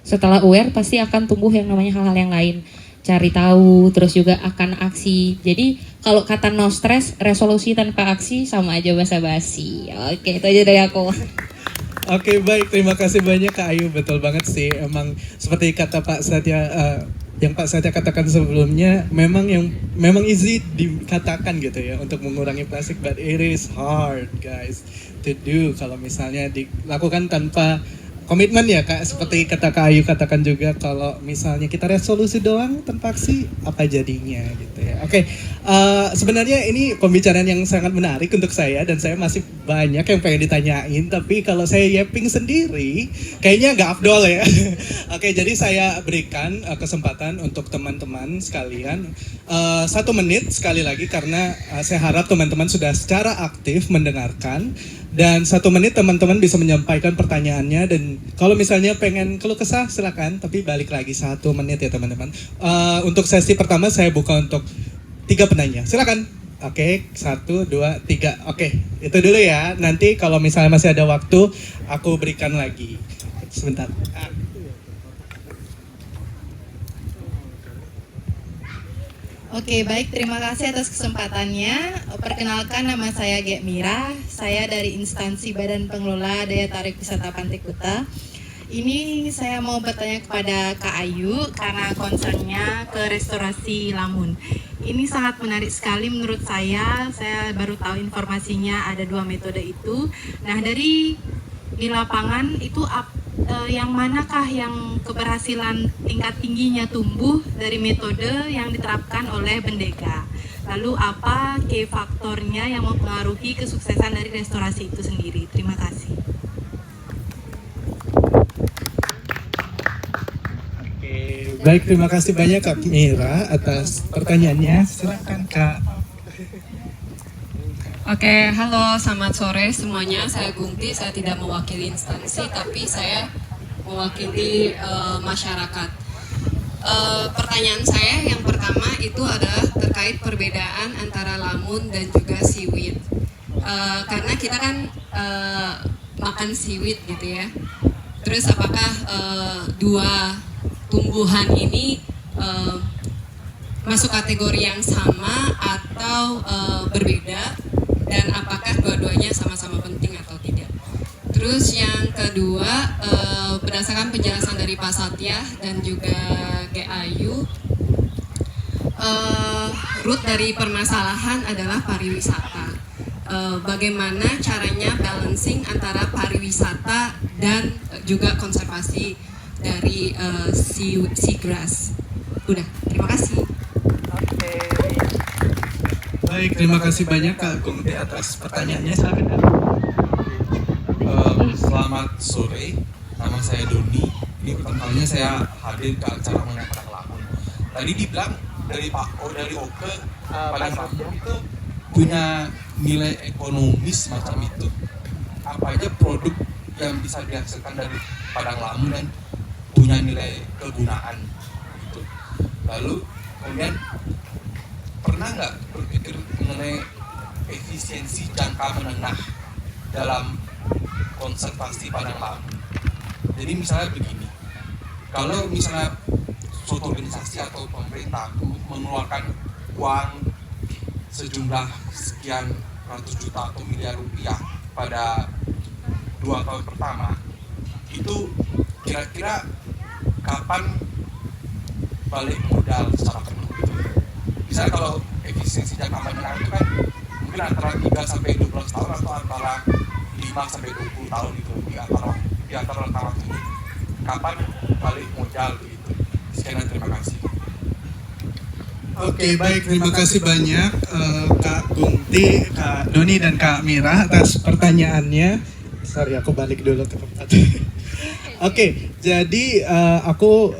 Setelah aware pasti akan tumbuh yang namanya hal-hal yang lain. Cari tahu, terus juga akan aksi. Jadi kalau kata no stress, resolusi tanpa aksi sama aja basa-basi. Oke, itu aja dari aku. Oke, baik, terima kasih banyak Kak Ayu. Betul banget sih, emang seperti kata Pak Satya, yang Pak Satya katakan sebelumnya, memang easy dikatakan gitu ya untuk mengurangi plastik, but it is hard guys to do kalau misalnya dilakukan tanpa komitmen ya Kak. Seperti kata Kak Ayu katakan juga, kalau misalnya kita resolusi doang tanpa aksi, apa jadinya gitu ya. Oke, sebenarnya ini pembicaraan yang sangat menarik untuk saya, dan saya masih banyak yang pengen ditanyain, tapi kalau saya yapping sendiri kayaknya nggak afdol ya. Oke, jadi saya berikan kesempatan untuk teman-teman sekalian 1 menit sekali lagi, karena saya harap teman-teman sudah secara aktif mendengarkan, dan 1 menit teman-teman bisa menyampaikan pertanyaannya, dan kalau misalnya pengen keluh kesah silakan, tapi balik lagi 1 menit ya teman-teman. Untuk sesi pertama saya buka untuk 3 penanya, silakan. Oke, 1, 2, 3. Oke, itu dulu ya. Nanti kalau misalnya masih ada waktu, aku berikan lagi. Sebentar. Oke, baik. Terima kasih atas kesempatannya. Perkenalkan, nama saya Gek Mira. Saya dari instansi Badan Pengelola Daya Tarik Wisata Pantai Kuta. Ini saya mau bertanya kepada Kak Ayu karena concernnya ke restorasi Lamun. Ini sangat menarik sekali menurut saya. Saya baru tahu informasinya ada 2 metode itu. Nah, dari di lapangan itu yang manakah yang keberhasilan tingkat tingginya tumbuh dari metode yang diterapkan oleh Bendega? Lalu apa key faktornya yang mempengaruhi kesuksesan dari restorasi itu sendiri? Terima kasih. Oke, baik, terima kasih banyak Kak Mira atas pertanyaannya. Silakan Kak. Oke, halo, selamat sore semuanya. Saya Gungti, saya tidak mewakili instansi, tapi saya mewakili masyarakat. Pertanyaan saya yang pertama itu adalah terkait perbedaan antara lamun dan juga seaweed. Karena kita kan makan seaweed gitu ya. Terus apakah dua tumbuhan ini masuk kategori yang sama atau berbeda? Dan apakah dua-duanya sama-sama penting atau tidak? Terus yang kedua, berdasarkan penjelasan dari Pak Satya dan juga Gek Ayu, root dari permasalahan adalah pariwisata. Bagaimana caranya balancing antara pariwisata dan juga konservasi dari seagrass. Udah, terima kasih. Baik, terima kasih banyak Kak Gungti atas pertanyaannya. Silakan Kak. Selamat sore, nama saya Doni. Ini pertama kalinya saya hadir ke acara Padang Lamun. Tadi dibilang dari dari Oke, Padang Lamun itu punya nilai ekonomis macam itu. Apa aja produk yang bisa dihasilkan dari Padang Lamun dan punya nilai kegunaan gitu. Lalu kemudian pernah nggak berpikir mengenai efisiensi jangka menengah dalam konservasi Padang Lamun? Jadi misalnya begini, kalau misalnya suatu organisasi atau pemerintah mengeluarkan uang sejumlah sekian ratus juta atau miliar rupiah pada 2 tahun pertama, itu kira-kira kapan balik modal secara penuh gitu? Misalnya kalau efisiensi jangka menengah itu kan mungkin antara 3 sampai 12 tahun atau antara 5 sampai 20 tahun gitu, di antara rentang waktu ini. Kapan balik modal gitu? Sekian, terima kasih. Oke, baik, terima kasih banyak Kak Gungti, Kak Doni, dan Kak Mira atas pertanyaannya. Sorry, aku balik dulu ke tempat. Oke, jadi aku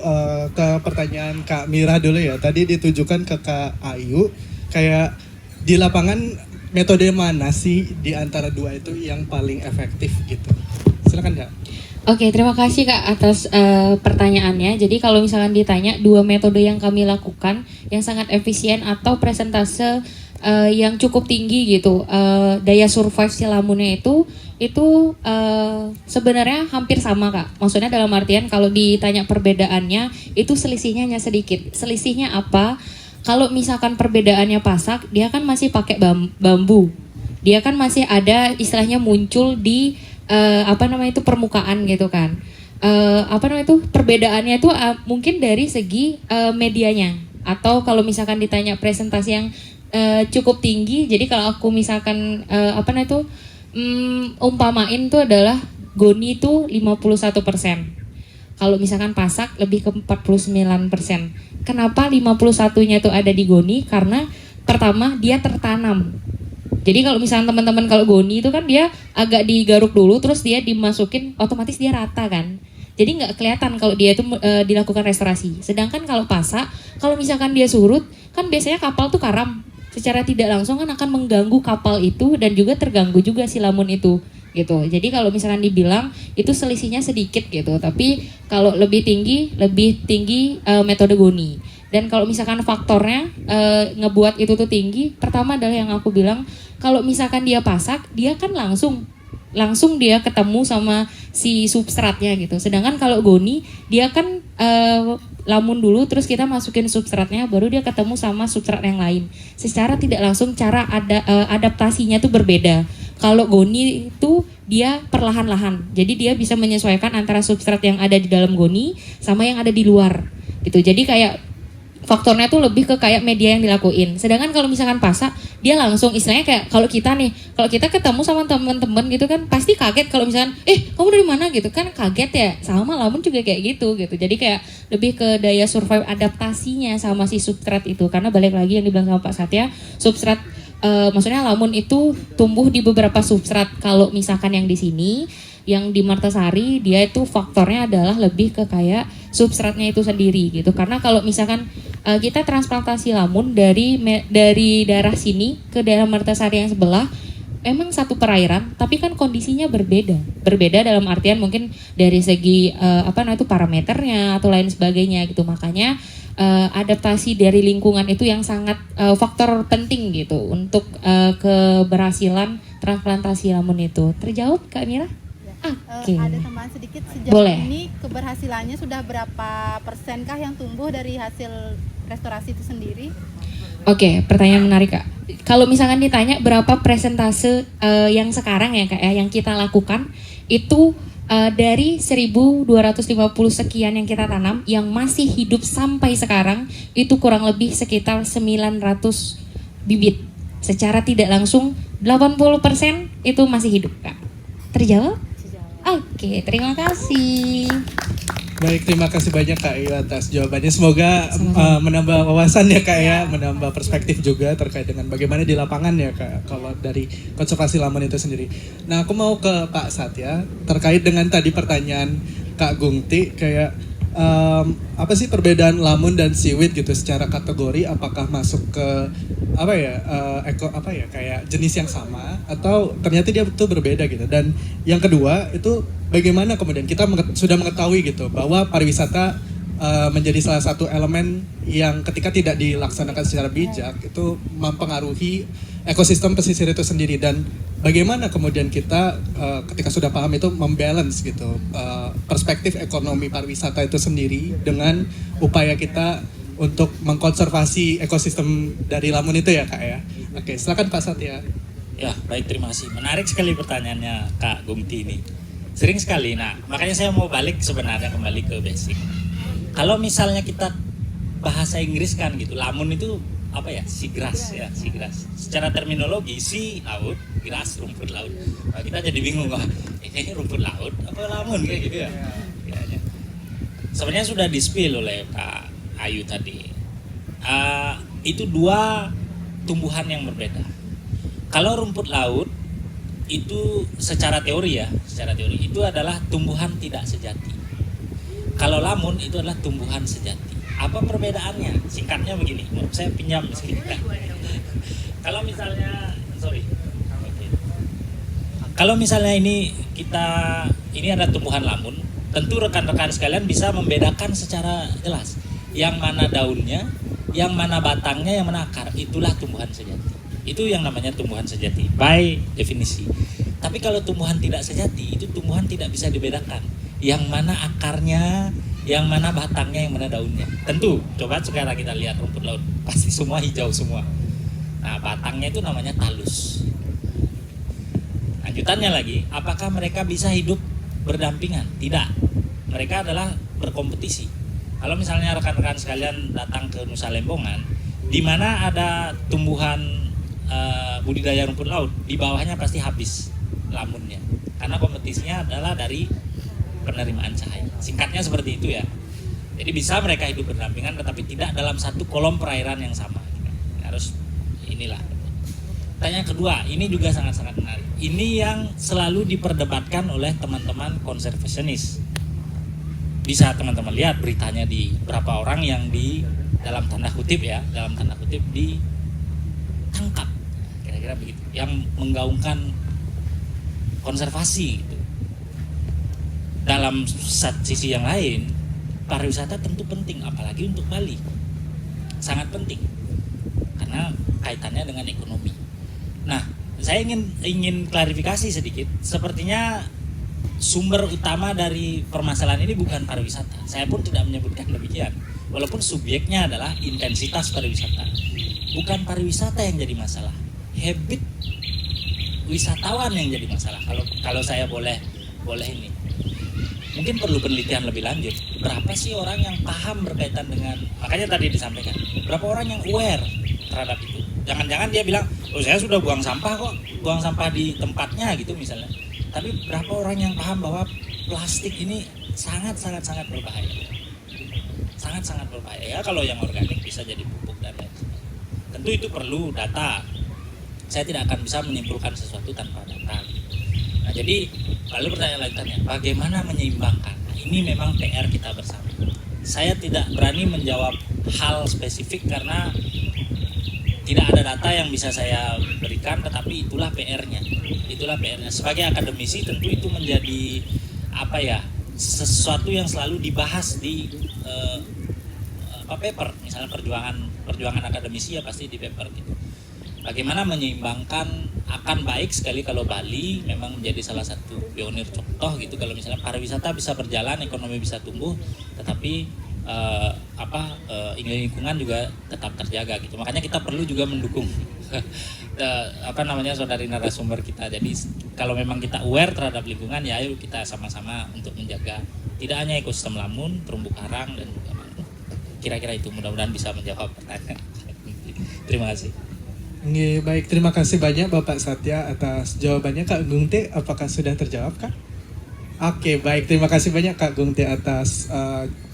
ke pertanyaan Kak Mira dulu ya. Tadi ditujukan ke Kak Ayu, kayak di lapangan metode mana sih di antara dua itu yang paling efektif gitu? Silakan Kak. Oke, terima kasih Kak atas pertanyaannya. Jadi kalau misalkan ditanya 2 metode yang kami lakukan yang sangat efisien atau presentase yang cukup tinggi gitu, daya survive si lamunnya itu sebenarnya hampir sama Kak. Maksudnya dalam artian kalau ditanya perbedaannya itu selisihnya hanya sedikit. Selisihnya apa? Kalau misalkan perbedaannya pasak, dia kan masih pakai bambu. Dia kan masih ada istilahnya muncul di permukaan gitu kan. Perbedaannya itu mungkin dari segi medianya. Atau kalau misalkan ditanya presentasi yang cukup tinggi, jadi kalau aku misalkan umpamain itu adalah goni itu 51%. Kalau misalkan pasak lebih ke 49%. Kenapa 51-nya itu ada di goni? Karena pertama dia tertanam. Jadi kalau misalnya teman-teman kalau goni itu kan dia agak digaruk dulu terus dia dimasukin, otomatis dia rata kan. Jadi nggak kelihatan kalau dia itu dilakukan restorasi. Sedangkan kalau pasak, kalau misalkan dia surut, kan biasanya kapal tuh karam. Secara tidak langsung kan akan mengganggu kapal itu dan juga terganggu juga si lamun itu gitu. Jadi kalau misalkan dibilang itu selisihnya sedikit gitu, tapi kalau lebih tinggi metode goni. Dan kalau misalkan faktornya ngebuat itu tuh tinggi, pertama adalah yang aku bilang, kalau misalkan dia pasak, dia kan langsung dia ketemu sama si substratnya gitu. Sedangkan kalau goni, dia kan lamun dulu, terus kita masukin substratnya, baru dia ketemu sama substrat yang lain. Secara tidak langsung cara adaptasinya tuh berbeda. Kalau goni itu dia perlahan-lahan, jadi dia bisa menyesuaikan antara substrat yang ada di dalam goni sama yang ada di luar gitu. Jadi kayak faktornya tuh lebih ke kayak media yang dilakuin. Sedangkan kalau misalkan pasak, dia langsung istilahnya kayak kalau kita nih, kalau kita ketemu sama teman-teman gitu kan pasti kaget kalau misalkan kamu dari mana gitu kan, kaget ya. Sama lamun juga kayak gitu. Jadi kayak lebih ke daya survive adaptasinya sama si substrat itu. Karena balik lagi yang dibilang sama Pak Satya, substrat maksudnya lamun itu tumbuh di beberapa substrat. Kalau misalkan yang di sini, yang di Mertasari, dia itu faktornya adalah lebih ke kayak substratnya itu sendiri gitu. Karena kalau misalkan kita transplantasi lamun dari daerah sini ke daerah Mertasari yang sebelah, emang satu perairan, tapi kan kondisinya berbeda. Berbeda dalam artian mungkin dari segi parameternya atau lain sebagainya gitu. Makanya adaptasi dari lingkungan itu yang sangat faktor penting gitu untuk keberhasilan transplantasi lamun itu. Terjawab Kak Mira? Oke. Ada tambahan sedikit, sejauh Boleh. ini keberhasilannya sudah berapa persenkah yang tumbuh dari hasil restorasi itu sendiri? Oke, pertanyaan menarik Kak. Kalau misalkan ditanya berapa persentase yang sekarang ya Kak ya, yang kita lakukan itu dari 1.250 sekian yang kita tanam, yang masih hidup sampai sekarang itu kurang lebih sekitar 900 bibit. Secara tidak langsung 80% itu masih hidup Kak. Terjawab? Oke, terima kasih. Baik, terima kasih banyak Kak Ayu atas jawabannya. Semoga menambah wawasan ya Kak ya, menambah perspektif juga terkait dengan bagaimana di lapangan ya Kak, kalau dari konservasi lamun itu sendiri. Nah, aku mau ke Pak Satya terkait dengan tadi pertanyaan Kak Gungti, kayak apa sih perbedaan lamun dan siwit gitu secara kategori, apakah masuk ke kayak jenis yang sama atau ternyata dia betul berbeda gitu. Dan yang kedua itu bagaimana kemudian kita sudah mengetahui gitu bahwa pariwisata menjadi salah satu elemen yang ketika tidak dilaksanakan secara bijak itu mempengaruhi ekosistem pesisir itu sendiri, dan bagaimana kemudian kita ketika sudah paham itu membalance gitu perspektif ekonomi pariwisata itu sendiri dengan upaya kita untuk mengkonservasi ekosistem dari lamun itu ya Kak ya. Oke, silakan Pak Satya. Ya, baik, terima kasih. Menarik sekali pertanyaannya Kak Gungti ini. Sering sekali. Nah, makanya saya mau balik sebenarnya kembali ke basic. Kalau misalnya kita bahasa Inggris kan gitu, lamun itu apa ya? Seagrass ya, seagrass. Secara terminologi laut, grass rumput laut. Nah, kita jadi bingung kok. Ini rumput laut apa lamun kayak gitu ya. Ya. Sebenarnya sudah di-spill oleh Kak Ayu tadi. Itu dua tumbuhan yang berbeda. Kalau rumput laut itu secara teori itu adalah tumbuhan tidak sejati. Kalau lamun itu adalah tumbuhan sejati. Apa perbedaannya? Singkatnya begini, saya pinjam sedikit. Kalau misalnya ini ada tumbuhan lamun, tentu rekan-rekan sekalian bisa membedakan secara jelas yang mana daunnya, yang mana batangnya, yang mana akar. Itulah tumbuhan sejati. Itu yang namanya tumbuhan sejati by definisi. Tapi kalau tumbuhan tidak sejati, itu tumbuhan tidak bisa dibedakan. Yang mana akarnya, yang mana batangnya, yang mana daunnya. Tentu, coba sekarang kita lihat rumput laut, pasti semua hijau semua. Nah, batangnya itu namanya talus. Lanjutannya lagi, apakah mereka bisa hidup berdampingan? Tidak. Mereka adalah berkompetisi. Kalau misalnya rekan-rekan sekalian datang ke Nusa Lembongan, di mana ada tumbuhan budidaya rumput laut, di bawahnya pasti habis lamunnya. Karena kompetisinya adalah dari penerimaan cahaya. Singkatnya seperti itu ya. Jadi bisa mereka hidup berdampingan tetapi tidak dalam satu kolom perairan yang sama. Harus inilah. Pertanyaan kedua, ini juga sangat-sangat menarik. Ini yang selalu diperdebatkan oleh teman-teman konservasionis. Bisa teman-teman lihat beritanya di berapa orang yang dalam tanda kutip ditangkap. Kira-kira begitu. Yang menggaungkan konservasi gitu. Dalam sisi yang lain, pariwisata tentu penting, apalagi untuk Bali. Sangat penting. Karena kaitannya dengan ekonomi. Nah, saya ingin klarifikasi sedikit. Sepertinya sumber utama dari permasalahan ini bukan pariwisata. Saya pun tidak menyebutkan demikian. walaupun subjeknya adalah intensitas pariwisata. Bukan pariwisata yang jadi masalah, habit wisatawan yang jadi masalah. Kalau saya boleh ini, mungkin perlu penelitian lebih lanjut. Berapa sih orang yang paham berkaitan dengan, makanya tadi disampaikan, berapa orang yang aware terhadap itu. Jangan-jangan dia bilang, oh saya sudah buang sampah kok, buang sampah di tempatnya gitu misalnya. Tapi berapa orang yang paham bahwa plastik ini sangat berbahaya. Sangat berbahaya. Ya kalau yang organik bisa jadi pupuk dan lain sebagainya. Tentu itu perlu data. Saya tidak akan bisa menyimpulkan sesuatu tanpa data. Nah jadi lalu pertanyaan lanjutannya, bagaimana menyeimbangkan? Nah, ini memang PR kita bersama. Saya tidak berani menjawab hal spesifik karena tidak ada data yang bisa saya berikan, tetapi itulah PR-nya. Itulah PR-nya. Sebagai akademisi tentu itu menjadi sesuatu yang selalu dibahas di paper. Misalnya perjuangan akademisi ya pasti di paper gitu. Bagaimana menyeimbangkan, akan baik sekali kalau Bali memang menjadi salah satu pionir contoh gitu, kalau misalnya pariwisata bisa berjalan, ekonomi bisa tumbuh, tetapi lingkungan juga tetap terjaga gitu. Makanya kita perlu juga mendukung saudari narasumber kita. Jadi kalau memang kita aware terhadap lingkungan, ya ayo kita sama-sama untuk menjaga tidak hanya ekosistem Lamun, terumbu karang dan juga mangrove. Kira-kira itu, mudah-mudahan bisa menjawab pertanyaan. Terima kasih. Nggih, baik, terima kasih banyak Bapak Satya atas jawabannya. Kak Gungte, apakah sudah terjawab, Kak? Oke, baik, terima kasih banyak Kak Gungte atas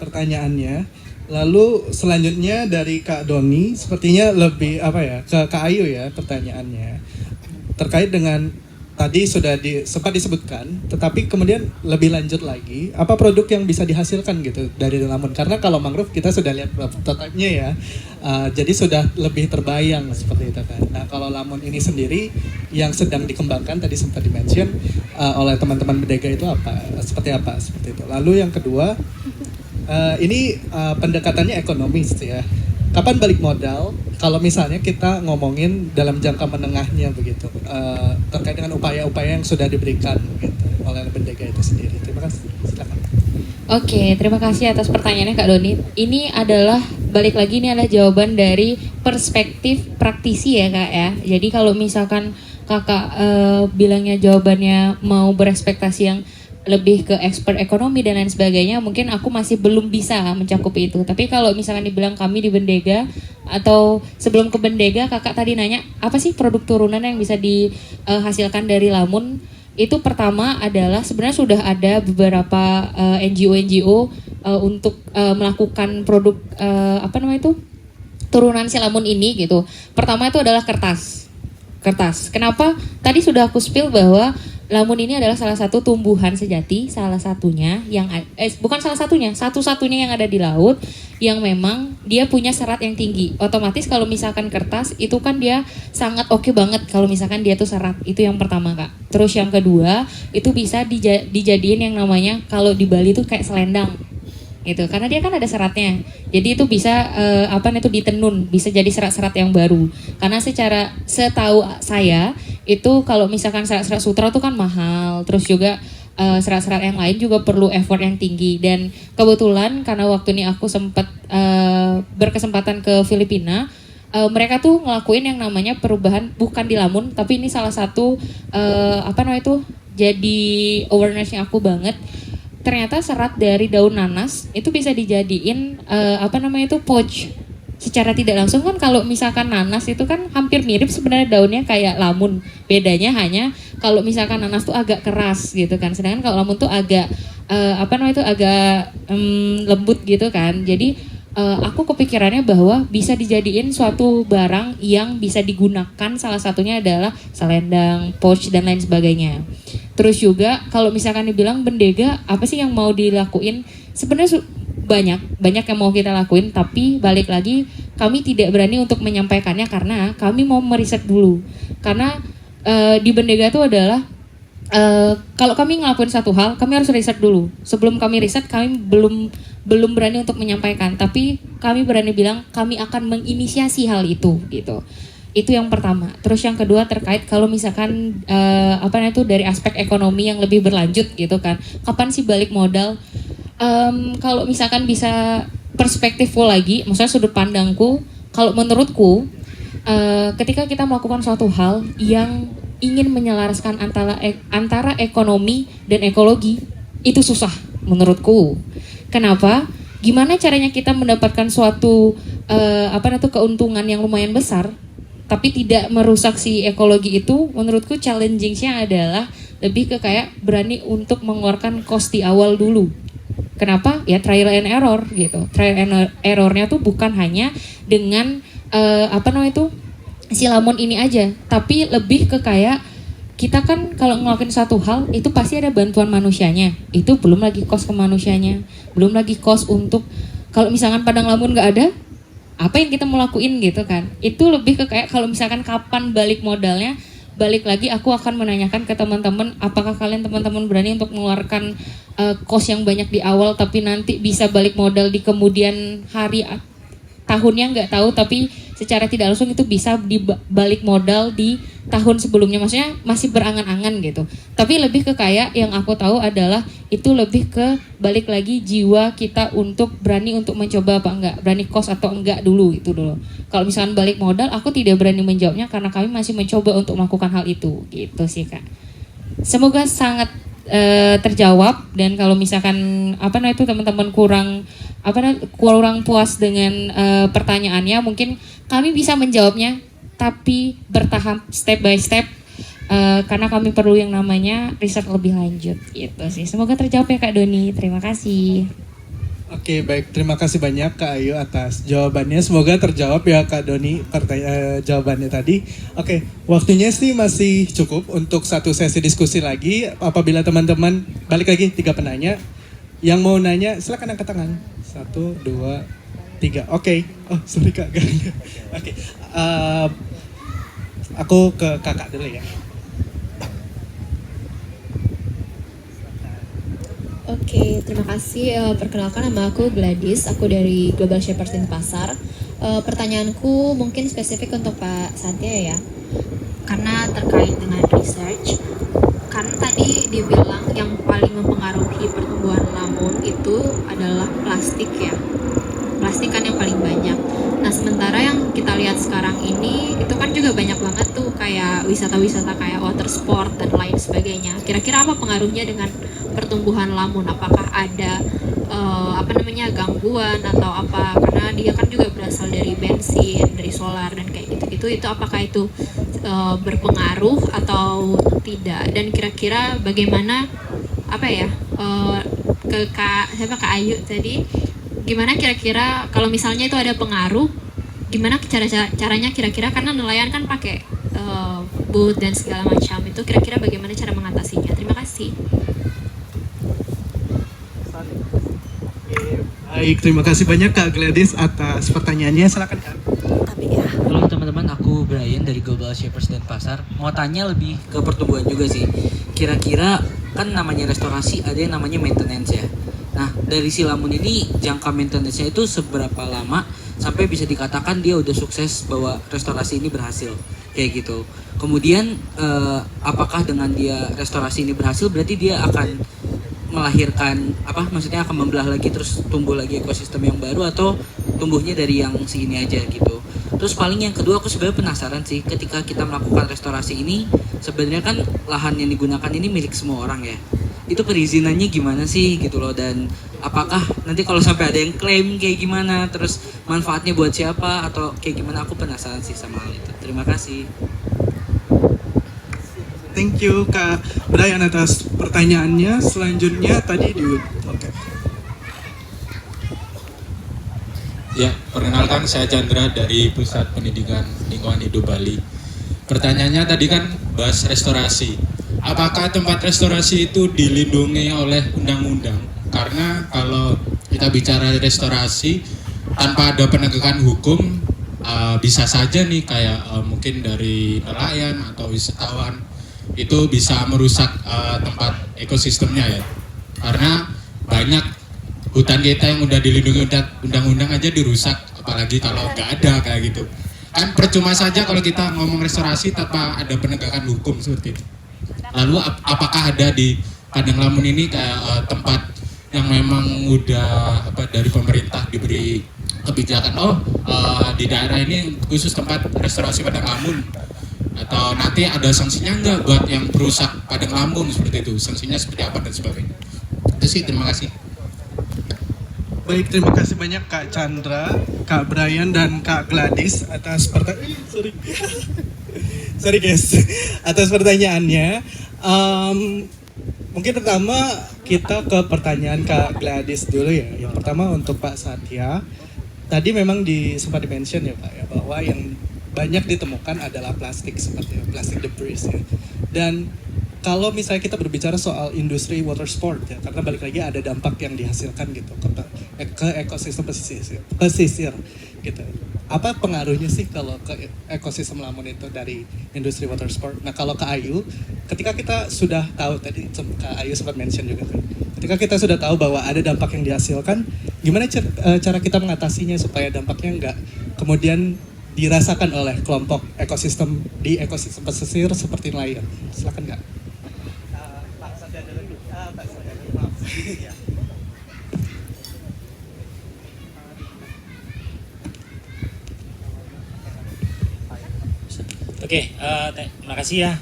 pertanyaannya. Lalu selanjutnya dari Kak Doni, sepertinya lebih ke Kak Ayu ya pertanyaannya. Terkait dengan tadi sudah sempat disebutkan, tetapi kemudian lebih lanjut lagi, apa produk yang bisa dihasilkan gitu dari Lamun? Karena kalau mangrove kita sudah lihat prototipe-nya ya, jadi sudah lebih terbayang seperti itu kan. Nah kalau Lamun ini sendiri yang sedang dikembangkan tadi sempat dimention oleh teman-teman Bendega itu seperti itu. Lalu yang kedua, ini pendekatannya ekonomis ya. Kapan balik modal? Kalau misalnya kita ngomongin dalam jangka menengahnya begitu, terkait dengan upaya-upaya yang sudah diberikan gitu, oleh Bendega itu sendiri. Terima kasih. Silakan. Oke, terima kasih atas pertanyaannya Kak Doni. Ini adalah ini adalah jawaban dari perspektif praktisi ya Kak ya. Jadi kalau misalkan Kakak bilangnya jawabannya mau berekspektasi yang lebih ke expert ekonomi dan lain sebagainya, mungkin aku masih belum bisa mencakup itu. Tapi kalau misalkan dibilang kami di Bendega, atau sebelum ke Bendega, kakak tadi nanya apa sih produk turunan yang bisa dihasilkan dari Lamun? Itu pertama adalah sebenarnya sudah ada beberapa NGO untuk melakukan produk turunan si Lamun ini gitu. Pertama itu adalah kertas. Kenapa? Tadi sudah aku spill bahwa Lamun ini adalah salah satu tumbuhan sejati, satu-satunya yang ada di laut yang memang dia punya serat yang tinggi. Otomatis kalau misalkan kertas itu kan dia sangat oke banget kalau misalkan dia tuh serat. Itu yang pertama Kak. Terus yang kedua, itu bisa dijadiin yang namanya kalau di Bali tuh kayak selendang. Gitu, karena dia kan ada seratnya, jadi itu bisa ditenun, bisa jadi serat-serat yang baru. Karena setahu saya itu kalau misalkan serat-serat sutra itu kan mahal, terus juga serat-serat yang lain juga perlu effort yang tinggi. Dan kebetulan karena waktu ini aku sempat berkesempatan ke Filipina, mereka tuh ngelakuin yang namanya perubahan, bukan di Lamun, tapi ini salah satu jadi awareness-nya aku banget. Ternyata serat dari daun nanas itu bisa dijadiin pouch secara tidak langsung. Kan kalau misalkan nanas itu kan hampir mirip sebenarnya daunnya kayak Lamun, bedanya hanya kalau misalkan nanas tuh agak keras gitu kan, sedangkan kalau Lamun tuh agak lembut gitu kan. Jadi aku kepikirannya bahwa bisa dijadiin suatu barang yang bisa digunakan, salah satunya adalah selendang, pouch dan lain sebagainya. Terus juga kalau misalkan dibilang Bendega apa sih yang mau dilakuin, sebenarnya banyak yang mau kita lakuin, tapi balik lagi kami tidak berani untuk menyampaikannya karena kami mau meriset dulu. Karena di Bendega itu adalah kalau kami ngelakuin satu hal, kami harus riset dulu. Sebelum kami riset, kami belum berani untuk menyampaikan, tapi kami berani bilang kami akan menginisiasi hal itu gitu. Itu yang pertama. Terus yang kedua terkait kalau misalkan dari aspek ekonomi yang lebih berlanjut gitu kan. Kapan sih balik modal? Kalau misalkan bisa perspektif full lagi, maksudnya sudut pandangku. Kalau menurutku, ketika kita melakukan suatu hal yang ingin menyelaraskan antara ekonomi dan ekologi, itu susah menurutku. Kenapa? Gimana caranya kita mendapatkan suatu keuntungan yang lumayan besar, tapi tidak merusak si ekologi itu? Menurutku challenging-nya adalah lebih ke kayak berani untuk mengeluarkan cost di awal dulu. Kenapa? Ya trial and error gitu. Trial and errornya tuh bukan hanya dengan si lamon ini aja, tapi lebih ke kayak kita kan kalau ngelakuin satu hal itu pasti ada bantuan manusianya. Itu belum lagi cost ke manusianya, belum lagi cost untuk kalau misalkan padang lamun nggak ada, apa yang kita mau lakuin gitu kan. Itu lebih ke kayak kalau misalkan kapan balik modalnya. Balik lagi aku akan menanyakan ke teman-teman, apakah kalian teman-teman berani untuk mengeluarkan cost yang banyak di awal tapi nanti bisa balik modal di kemudian hari tahunnya nggak tahu, tapi secara tidak langsung itu bisa dibalik modal di tahun sebelumnya, maksudnya masih berangan-angan gitu. Tapi lebih ke kayak yang aku tahu adalah itu lebih ke balik lagi jiwa kita untuk berani untuk mencoba apa enggak, berani cost atau enggak dulu itu dulu. Kalau misalkan balik modal, aku tidak berani menjawabnya karena kami masih mencoba untuk melakukan hal itu, gitu sih Kak. Semoga sangat terjawab, dan kalau misalkan teman-teman kurang puas dengan pertanyaannya, mungkin kami bisa menjawabnya tapi bertahap step by step karena kami perlu yang namanya riset lebih lanjut gitu sih. Semoga terjawab ya Kak Doni. Terima kasih. Oke, baik. Terima kasih banyak Kak Ayu atas jawabannya. Semoga terjawab ya Kak Doni jawabannya tadi. Oke, waktunya sih masih cukup untuk satu sesi diskusi lagi. Apabila teman-teman, balik lagi 3 penanya. Yang mau nanya, silakan angkat tangan. 1, 2, 3. Oke. Oh, sorry Kak. Oke. Aku ke kakak dulu ya. Oke, terima kasih. Perkenalkan, nama aku Gladys, aku dari Global Shapers Denpasar. Pertanyaanku mungkin spesifik untuk Pak Satya ya, karena terkait dengan research. Karena tadi dibilang yang paling mempengaruhi pertumbuhan lamun itu adalah plastik ya. Plastik kan yang paling banyak. Nah, sementara yang kita lihat sekarang ini itu kan juga banyak banget tuh kayak wisata-wisata kayak water sport dan lain sebagainya. Kira-kira apa pengaruhnya dengan pertumbuhan lamun? Apakah ada gangguan atau apa? Karena dia kan juga berasal dari bensin, dari solar dan kayak gitu-gitu. Itu apakah itu berpengaruh atau tidak? Dan kira-kira bagaimana ke Kak Ayu tadi? Gimana kira-kira kalau misalnya itu ada pengaruh, gimana caranya kira-kira, karena nelayan kan pakai boot dan segala macam, itu kira-kira bagaimana cara mengatasinya? Terima kasih. Baik, terima kasih banyak Kak Gladys atas pertanyaannya. Silakan Kak. Halo teman-teman, aku Brian dari Global Shapers Denpasar. Mau tanya lebih ke pertumbuhan juga sih. Kira-kira kan namanya restorasi ada yang namanya maintenance ya. Nah, dari si lamun ini jangka maintenance-nya itu seberapa lama sampai bisa dikatakan dia udah sukses bahwa restorasi ini berhasil kayak gitu. Kemudian apakah dengan dia restorasi ini berhasil berarti dia akan melahirkan maksudnya akan membelah lagi terus tumbuh lagi ekosistem yang baru, atau tumbuhnya dari yang segini aja gitu. Terus paling yang kedua, aku sebenarnya penasaran sih, ketika kita melakukan restorasi ini sebenarnya kan lahan yang digunakan ini milik semua orang ya. Itu perizinannya gimana sih gitu loh, dan apakah nanti kalau sampai ada yang klaim kayak gimana, terus manfaatnya buat siapa atau kayak gimana, aku penasaran sih sama hal itu. Terima kasih. Thank you Kak Brian atas pertanyaannya. Selanjutnya tadi Ya, perkenalkan saya Chandra dari Pusat Pendidikan Lingkungan Hidup Bali. Pertanyaannya tadi kan bahas restorasi. Apakah tempat restorasi itu dilindungi oleh undang-undang? Karena kalau kita bicara restorasi tanpa ada penegakan hukum, bisa saja nih kayak mungkin dari nelayan atau wisatawan itu bisa merusak tempat ekosistemnya ya. Karena banyak hutan kita yang udah dilindungi undang-undang aja dirusak, apalagi kalau nggak ada kayak gitu. Kan percuma saja kalau kita ngomong restorasi tanpa ada penegakan hukum seperti itu. Lalu apakah ada di Padang Lamun ini kayak tempat yang memang udah dari pemerintah diberi kebijakan di daerah ini khusus tempat restorasi padang lamun, atau nanti ada sanksinya nggak buat yang perusak padang lamun seperti itu, sanksinya seperti apa dan sebagainya. Itu sih, terima kasih. Baik, terima kasih banyak Kak Chandra, Kak Brian, dan Kak Gladys atas sorry guys, atas pertanyaannya. Mungkin pertama kita ke pertanyaan Kak Gladys dulu ya. Yang pertama untuk Pak Satya. Tadi memang sempat di-mention ya Pak ya, bahwa yang banyak ditemukan adalah plastik seperti plastik debris ya. Dan kalau misalnya kita berbicara soal industri water sport ya, karena balik lagi ada dampak yang dihasilkan gitu ke ekosistem pesisir gitu. Apa pengaruhnya sih kalau ke ekosistem lamun itu dari industri water sport? Nah kalau ke Ayu, ketika kita sudah tahu tadi Kak Ayu sempat mention juga kan, ketika kita sudah tahu bahwa ada dampak yang dihasilkan, gimana cara kita mengatasinya supaya dampaknya nggak kemudian dirasakan oleh kelompok ekosistem di ekosistem pesisir seperti nelayan? Silakan Kak. Pak Satya dulu. Pak Satya dulu. Maaf. Oke, terima kasih ya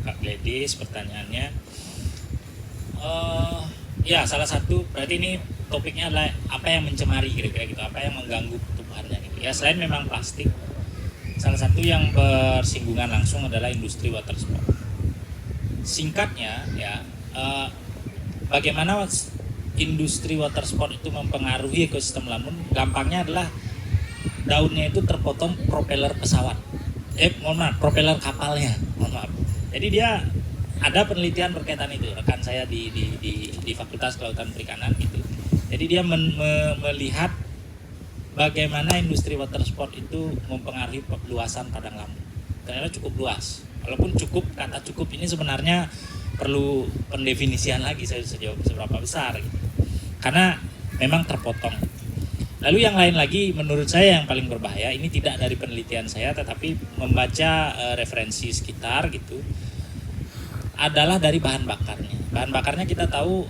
Kak Gladys pertanyaannya. Ya salah satu berarti ini topiknya adalah apa yang mencemari kira-kira gitu, apa yang mengganggu tumbuhannya gitu. Ya selain memang plastik, salah satu yang bersinggungan langsung adalah industri water sport. Singkatnya ya, bagaimana industri water sport itu mempengaruhi ekosistem lamun? Gampangnya adalah daunnya itu terpotong propeller pesawat. Propeller kapalnya. Mohon maaf. Jadi dia ada penelitian berkaitan itu, rekan saya di Fakultas Kelautan Perikanan gitu. Jadi dia melihat bagaimana industri water sport itu mempengaruhi luasan padang lamun. Ternyata cukup luas. Walaupun kata cukup ini sebenarnya perlu pendefinisian lagi sejauh seberapa besar gitu. Karena memang terpotong. Lalu yang lain lagi menurut saya yang paling berbahaya, ini tidak dari penelitian saya tetapi membaca referensi sekitar gitu, adalah dari bahan bakarnya. Bahan bakarnya kita tahu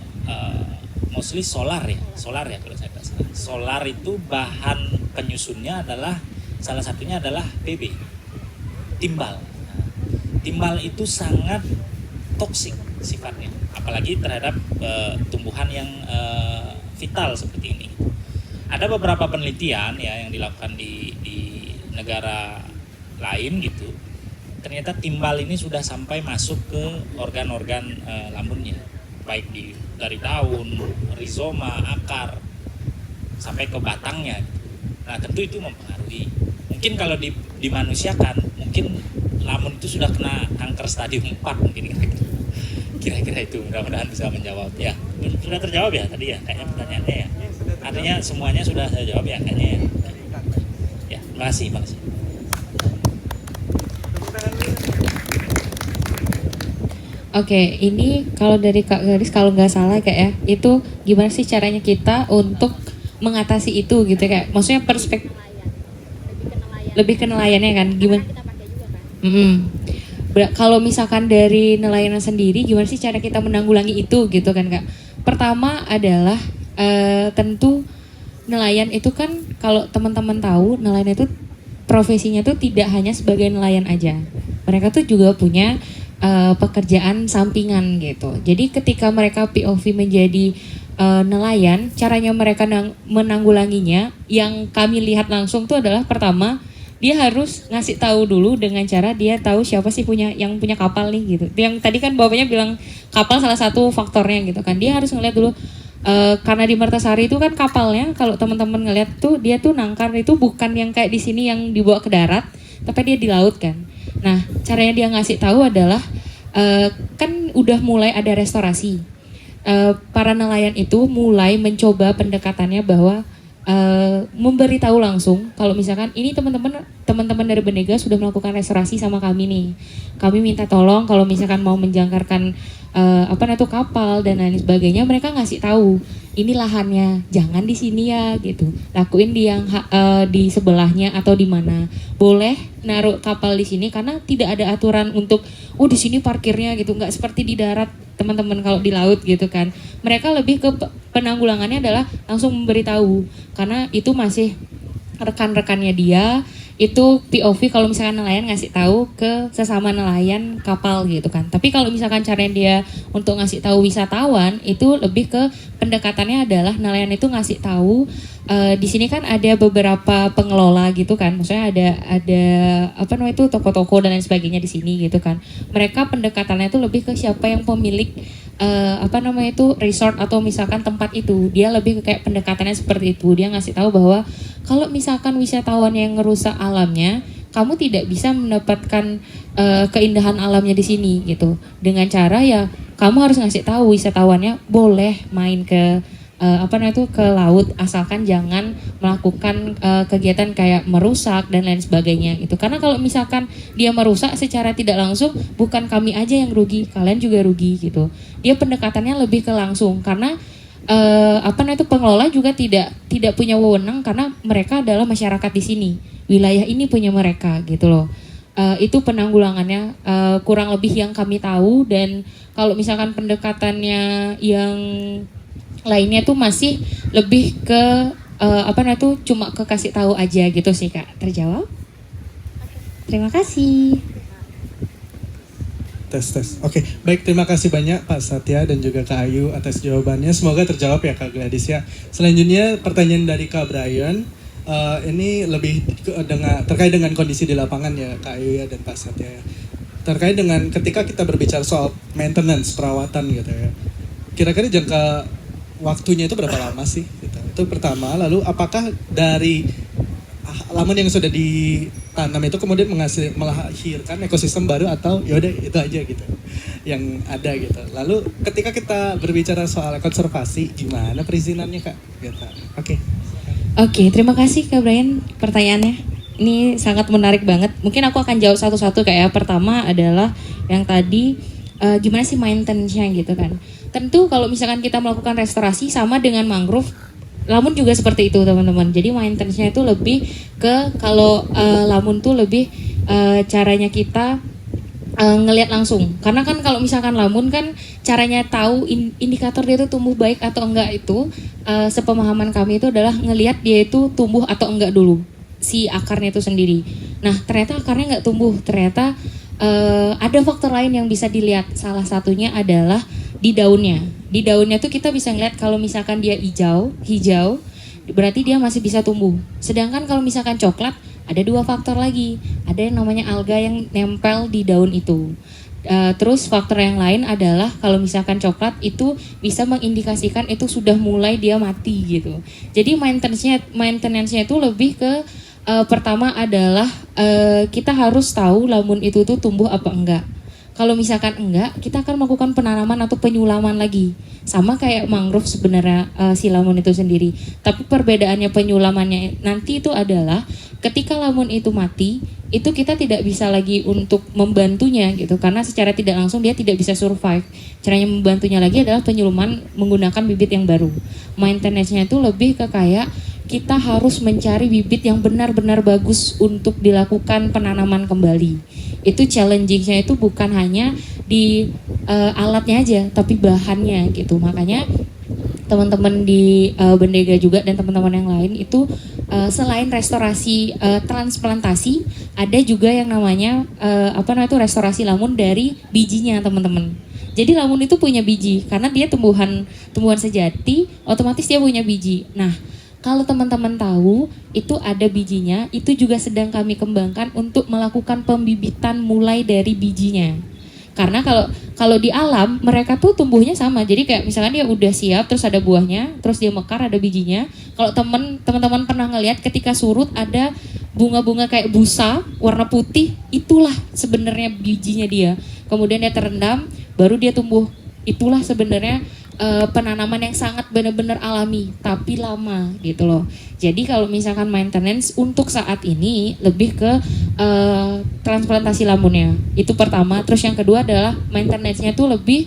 mostly solar ya kalau saya tidak salah. Solar itu bahan penyusunnya adalah salah satunya adalah PB, timbal. Timbal itu sangat toksik sifatnya, apalagi terhadap tumbuhan yang vital seperti ini. Ada beberapa penelitian ya yang dilakukan di negara lain gitu. Ternyata timbal ini sudah sampai masuk ke organ-organ lambungnya, baik dari daun, rizoma, akar, sampai ke batangnya. Nah tentu itu mempengaruhi. Mungkin kalau dimanusiakan, mungkin lamun itu sudah kena kanker stadium 4 mungkin kira-kira itu. Mudah-mudahan bisa menjawab ya. Sudah terjawab ya tadi ya kayaknya pertanyaannya ya. Artinya semuanya sudah saya jawab ya kayaknya ya. Ya, terima kasih. Oke, ini kalau dari Kak Garis kalau nggak salah kayak ya, itu gimana sih caranya kita untuk mengatasi itu gitu kayak, maksudnya perspektif lebih ke nelayannya kan, gimana? Kalau misalkan dari nelayan sendiri, gimana sih cara kita menanggulangi itu gitu kan Kak? Pertama adalah tentu nelayan itu kan kalau teman-teman tahu nelayan itu profesinya tuh tidak hanya sebagai nelayan aja, mereka tuh juga punya pekerjaan sampingan gitu. Jadi ketika mereka POV menjadi nelayan, caranya mereka menanggulanginya yang kami lihat langsung tuh adalah pertama dia harus ngasih tahu dulu dengan cara dia tahu siapa sih yang punya kapal nih gitu. Yang tadi kan bapaknya bilang kapal salah satu faktornya gitu kan. Dia harus ngeliat dulu karena di Mertasari itu kan kapalnya kalau teman-teman ngeliat tuh dia tuh nangkar itu bukan yang kayak di sini yang dibawa ke darat, tapi dia di laut kan. Nah, caranya dia ngasih tahu adalah kan udah mulai ada restorasi. Para nelayan itu mulai mencoba pendekatannya bahwa memberitahu langsung kalau misalkan ini teman-teman dari Bendega sudah melakukan restorasi sama kami nih. Kami minta tolong kalau misalkan mau menjangkarkan kapal dan lain sebagainya, mereka ngasih tahu ini lahannya, jangan di sini ya gitu. Lakuin di yang di sebelahnya atau di mana. Boleh naruh kapal di sini karena tidak ada aturan untuk di sini parkirnya gitu, nggak seperti di darat teman-teman kalau di laut gitu kan. Mereka lebih ke penanggulangannya adalah langsung memberitahu, karena itu masih rekan-rekannya dia, itu POV kalau misalkan nelayan ngasih tahu ke sesama nelayan kapal gitu kan. Tapi kalau misalkan caranya dia untuk ngasih tahu wisatawan, itu lebih ke pendekatannya adalah nelayan itu ngasih tahu di sini kan ada beberapa pengelola gitu kan. Maksudnya ada apa namanya itu toko-toko dan lain sebagainya di sini gitu kan. Mereka pendekatannya itu lebih ke siapa yang pemilik apa namanya itu resort atau misalkan tempat itu. Dia lebih ke kayak pendekatannya seperti itu. Dia ngasih tahu bahwa kalau misalkan wisatawan yang ngerusak alamnya, kamu tidak bisa mendapatkan keindahan alamnya di sini gitu. Dengan cara ya kamu harus ngasih tahu wisatawannya boleh main ke apa namanya itu ke laut, asalkan jangan melakukan kegiatan kayak merusak dan lain sebagainya itu. Karena kalau misalkan dia merusak secara tidak langsung, bukan kami aja yang rugi, kalian juga rugi gitu. Dia pendekatannya lebih ke langsung, karena apa namanya itu pengelola juga tidak punya wewenang, karena mereka adalah masyarakat di sini, wilayah ini punya mereka gitu loh. Itu penanggulangannya kurang lebih yang kami tahu. Dan kalau misalkan pendekatannya yang lainnya tuh masih lebih ke apa namanya tuh cuma ke kasih tahu aja gitu sih Kak. Terjawab? Terima kasih. Tes. Oke, baik, terima kasih banyak Pak Satya dan juga Kak Ayu atas jawabannya. Semoga terjawab ya Kak Gladys ya. Selanjutnya pertanyaan dari Kak Brian. Ini lebih terkait dengan kondisi di lapangan ya Kak Ayu ya dan Pak Satya ya. Terkait dengan ketika kita berbicara soal maintenance, perawatan gitu ya. Kira-kira jangka waktunya itu berapa lama sih? Gitu. Itu pertama. Lalu apakah dari lamun yang sudah ditanam itu kemudian melahirkan ekosistem baru, atau yaudah itu aja gitu yang ada gitu. Lalu ketika kita berbicara soal konservasi, gimana perizinannya Kak? Gitu. Oke, terima kasih Kak Brian pertanyaannya. Ini sangat menarik banget. Mungkin aku akan jawab satu-satu kayak pertama adalah yang tadi gimana sih maintenance-nya gitu kan. Tentu kalau misalkan kita melakukan restorasi sama dengan mangrove, lamun juga seperti itu teman-teman. Jadi maintenance-nya itu lebih ke kalau lamun tuh lebih caranya kita ngelihat langsung. Karena kan kalau misalkan lamun kan caranya tahu indikator dia itu tumbuh baik atau enggak itu sepemahaman kami itu adalah ngelihat dia itu tumbuh atau enggak dulu, si akarnya itu sendiri. Nah ternyata akarnya enggak tumbuh, ternyata ada faktor lain yang bisa dilihat. Salah satunya adalah di daunnya. Di daunnya tuh kita bisa ngeliat kalau misalkan dia hijau, berarti dia masih bisa tumbuh. Sedangkan kalau misalkan coklat, ada dua faktor lagi. Ada yang namanya alga yang nempel di daun itu. Terus faktor yang lain adalah kalau misalkan coklat itu bisa mengindikasikan itu sudah mulai dia mati gitu. Jadi maintenance-nya itu lebih ke pertama adalah kita harus tahu lamun itu tuh tumbuh apa enggak. Kalau misalkan enggak, kita akan melakukan penanaman atau penyulaman lagi. Sama kayak mangrove sebenarnya si lamun itu sendiri. Tapi perbedaannya penyulamannya nanti itu adalah ketika lamun itu mati, itu kita tidak bisa lagi untuk membantunya gitu. Karena secara tidak langsung dia tidak bisa survive. Caranya membantunya lagi adalah penyulaman menggunakan bibit yang baru. Maintenance-nya itu lebih ke kayak kita harus mencari bibit yang benar-benar bagus untuk dilakukan penanaman kembali. Itu challenging-nya itu bukan hanya di alatnya aja, tapi bahannya gitu. Makanya teman-teman di Bendega juga dan teman-teman yang lain itu selain restorasi transplantasi, ada juga yang namanya restorasi lamun dari bijinya teman-teman. Jadi lamun itu punya biji, karena dia tumbuhan sejati, otomatis dia punya biji. Nah, kalau teman-teman tahu, itu ada bijinya, itu juga sedang kami kembangkan untuk melakukan pembibitan mulai dari bijinya. Karena kalau di alam, mereka tuh tumbuhnya sama. Jadi kayak misalkan dia udah siap, terus ada buahnya, terus dia mekar, ada bijinya. Kalau teman-teman pernah ngelihat ketika surut ada bunga-bunga kayak busa, warna putih, itulah sebenarnya bijinya dia. Kemudian dia terendam, baru dia tumbuh. Itulah sebenarnya penanaman yang sangat benar-benar alami tapi lama gitu loh. Jadi kalau misalkan maintenance untuk saat ini lebih ke transplantasi lamunnya, itu pertama. Terus yang kedua adalah maintenance-nya tuh lebih,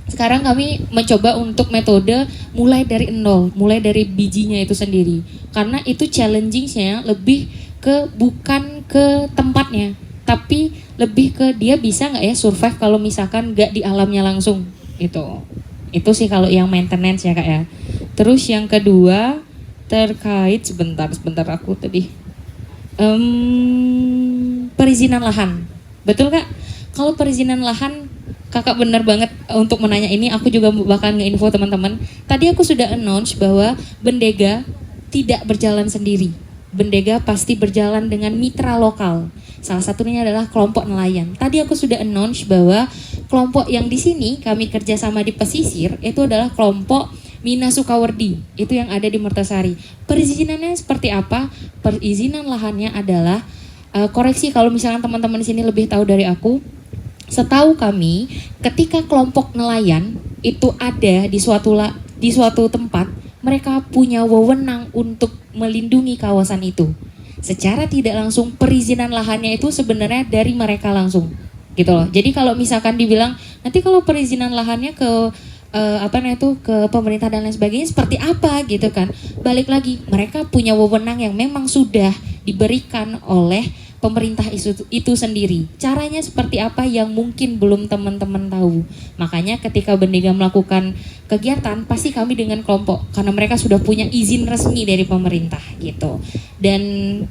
sekarang kami mencoba untuk metode mulai dari nol, mulai dari bijinya itu sendiri. Karena itu challenging-nya lebih ke bukan ke tempatnya, tapi lebih ke dia bisa nggak ya survive kalau misalkan nggak di alamnya langsung. Itu sih kalau yang maintenance ya Kak ya. Terus yang kedua terkait sebentar aku tadi perizinan lahan. Betul Kak? Kalau perizinan lahan Kakak benar banget untuk menanya ini, aku juga bakal nge-info teman-teman. Tadi aku sudah announce bahwa Bendega tidak berjalan sendiri. Bendega pasti berjalan dengan mitra lokal. Salah satunya adalah kelompok nelayan. Tadi aku sudah announce bahwa kelompok yang di sini kami kerjasama di pesisir itu adalah kelompok Mina Sukawardi, itu yang ada di Mertasari. Perizinannya seperti apa? Perizinan lahannya adalah koreksi kalau misalnya teman-teman di sini lebih tahu dari aku. Setahu kami, ketika kelompok nelayan itu ada di suatu tempat, mereka punya wewenang untuk melindungi kawasan itu. Secara tidak langsung perizinan lahannya itu sebenarnya dari mereka langsung, gitu loh. Jadi kalau misalkan dibilang nanti kalau perizinan lahannya ke ke pemerintah dan lain sebagainya seperti apa gitu kan? Balik lagi, mereka punya wewenang yang memang sudah diberikan oleh pemerintah itu sendiri. Caranya seperti apa yang mungkin belum teman-teman tahu. Makanya ketika Bendega melakukan kegiatan, pasti kami dengan kelompok karena mereka sudah punya izin resmi dari pemerintah gitu. Dan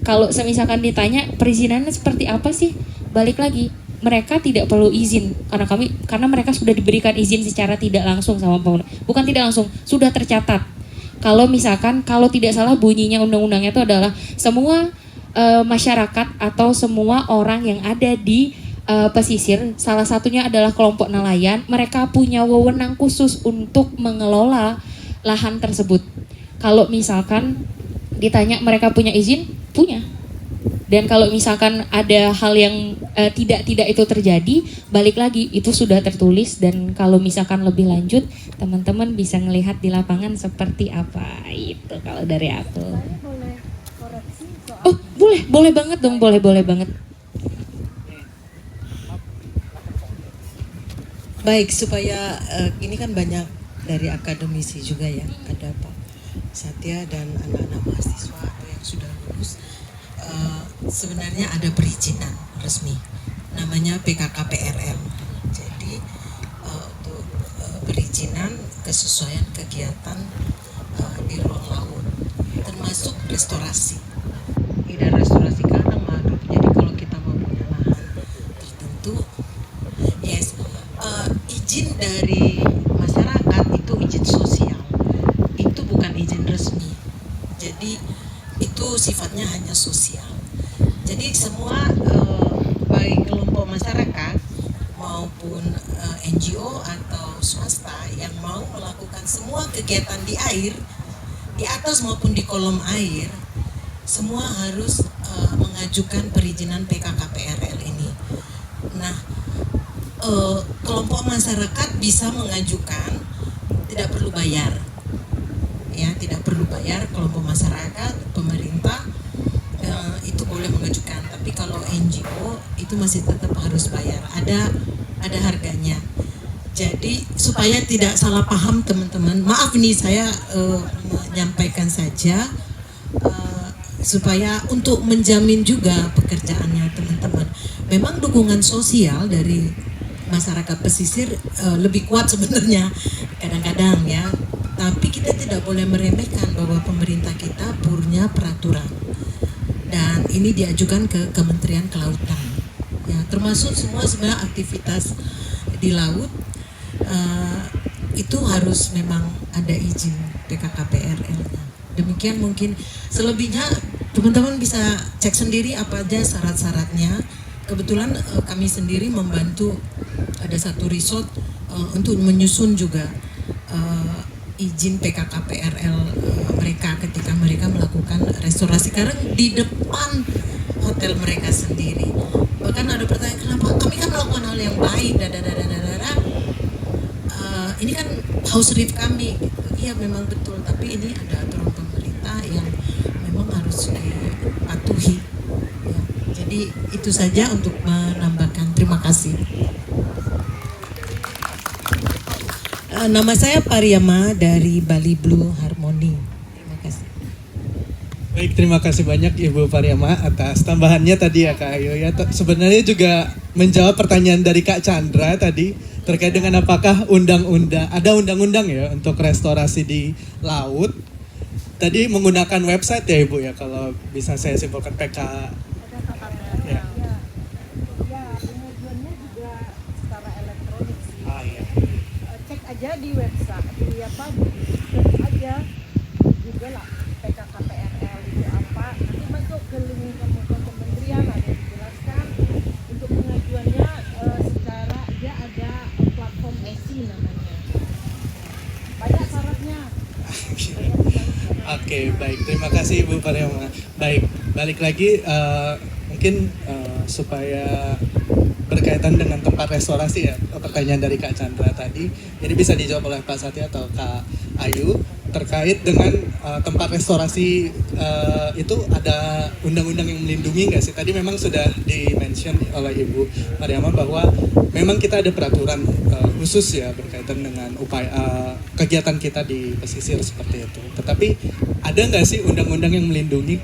kalau misalkan ditanya perizinannya seperti apa sih? Balik lagi, mereka tidak perlu izin karena mereka sudah diberikan izin secara tidak langsung sama pemerintah. Bukan tidak langsung, sudah tercatat. Kalau misalkan kalau tidak salah bunyinya undang-undangnya itu adalah semua masyarakat atau semua orang yang ada di pesisir, salah satunya adalah kelompok nelayan, mereka punya wewenang khusus untuk mengelola lahan tersebut. Kalau misalkan ditanya mereka punya izin, punya. Dan kalau misalkan ada hal yang tidak itu terjadi, balik lagi itu sudah tertulis. Dan kalau misalkan lebih lanjut, teman-teman bisa melihat di lapangan seperti apa. Itu kalau dari aku. Oh, boleh banget dong, boleh banget. Baik, supaya ini kan banyak dari akademisi juga ya, ada Pak Satya dan anak-anak mahasiswa atau yang sudah lulus. Sebenarnya ada perizinan resmi, namanya PKKPRL. Jadi untuk perizinan kesesuaian kegiatan di ruang laut, termasuk restorasi. Dan restorasi karang mangrove. Jadi kalau kita mau punya lahan tertentu, izin dari masyarakat itu izin sosial, itu bukan izin resmi. Jadi itu sifatnya hanya sosial. Jadi semua baik kelompok masyarakat maupun NGO atau swasta yang mau melakukan semua kegiatan di air, di atas maupun di kolom air, semua harus mengajukan perizinan PKKPRL ini. Nah, kelompok masyarakat bisa mengajukan, tidak perlu bayar, ya, tidak perlu bayar. Kelompok masyarakat, pemerintah itu boleh mengajukan. Tapi kalau NGO itu masih tetap harus bayar. Ada harganya. Jadi supaya tidak salah paham teman-teman, maaf nih saya menyampaikan saja. Supaya untuk menjamin juga pekerjaannya teman-teman. Memang dukungan sosial dari masyarakat pesisir lebih kuat sebenarnya kadang-kadang ya. Tapi kita tidak boleh meremehkan bahwa pemerintah kita punya peraturan. Dan ini diajukan ke Kementerian Kelautan. Ya, termasuk semua sebenarnya aktivitas di laut itu harus memang ada izin PKKPRL-nya. Demikian mungkin, selebihnya teman-teman bisa cek sendiri apa aja syarat-syaratnya. Kebetulan kami sendiri membantu ada satu resort untuk menyusun juga izin PKKPRL mereka ketika mereka melakukan restorasi karang di depan hotel mereka sendiri. Bahkan ada pertanyaan, kenapa kami kan melakukan hal yang baik, ini kan house reef kami gitu. Iya memang betul, tapi ini ada aturan pemerintah yang memang harus dipatuhi ya. Jadi itu saja untuk menambahkan. Terima kasih. Nama saya Pariama dari Bali Blue Harmony. Terima kasih. Baik, terima kasih banyak Ibu Pariama atas tambahannya tadi ya Kak Ayu ya. Sebenarnya juga menjawab pertanyaan dari Kak Chandra tadi terkait dengan apakah ada undang-undang ya untuk restorasi di laut. Tadi menggunakan website ya Ibu ya, kalau bisa saya simpulkan PK. Ya. Pengajuannya juga secara elektronik sih. Iya. Cek aja di website, di apa, search aja juga lah PKKPRL itu apa. Nanti masuk ke link kementerian ada dijelaskan. Untuk pengajuannya secara dia ada platform ESI namanya. Banyak syaratnya. Oke, baik. Terima kasih Ibu Pariama. Baik, balik lagi mungkin supaya berkaitan dengan tempat restorasi ya, pertanyaan dari Kak Chandra tadi, ini bisa dijawab oleh Pak Satya atau Kak Ayu terkait dengan tempat restorasi itu ada undang-undang yang melindungi nggak sih? Tadi memang sudah di-mention oleh Ibu Mariama bahwa memang kita ada peraturan khusus ya berkaitan dengan upaya kegiatan kita di pesisir seperti itu. Tetapi ada nggak sih undang-undang yang melindungi?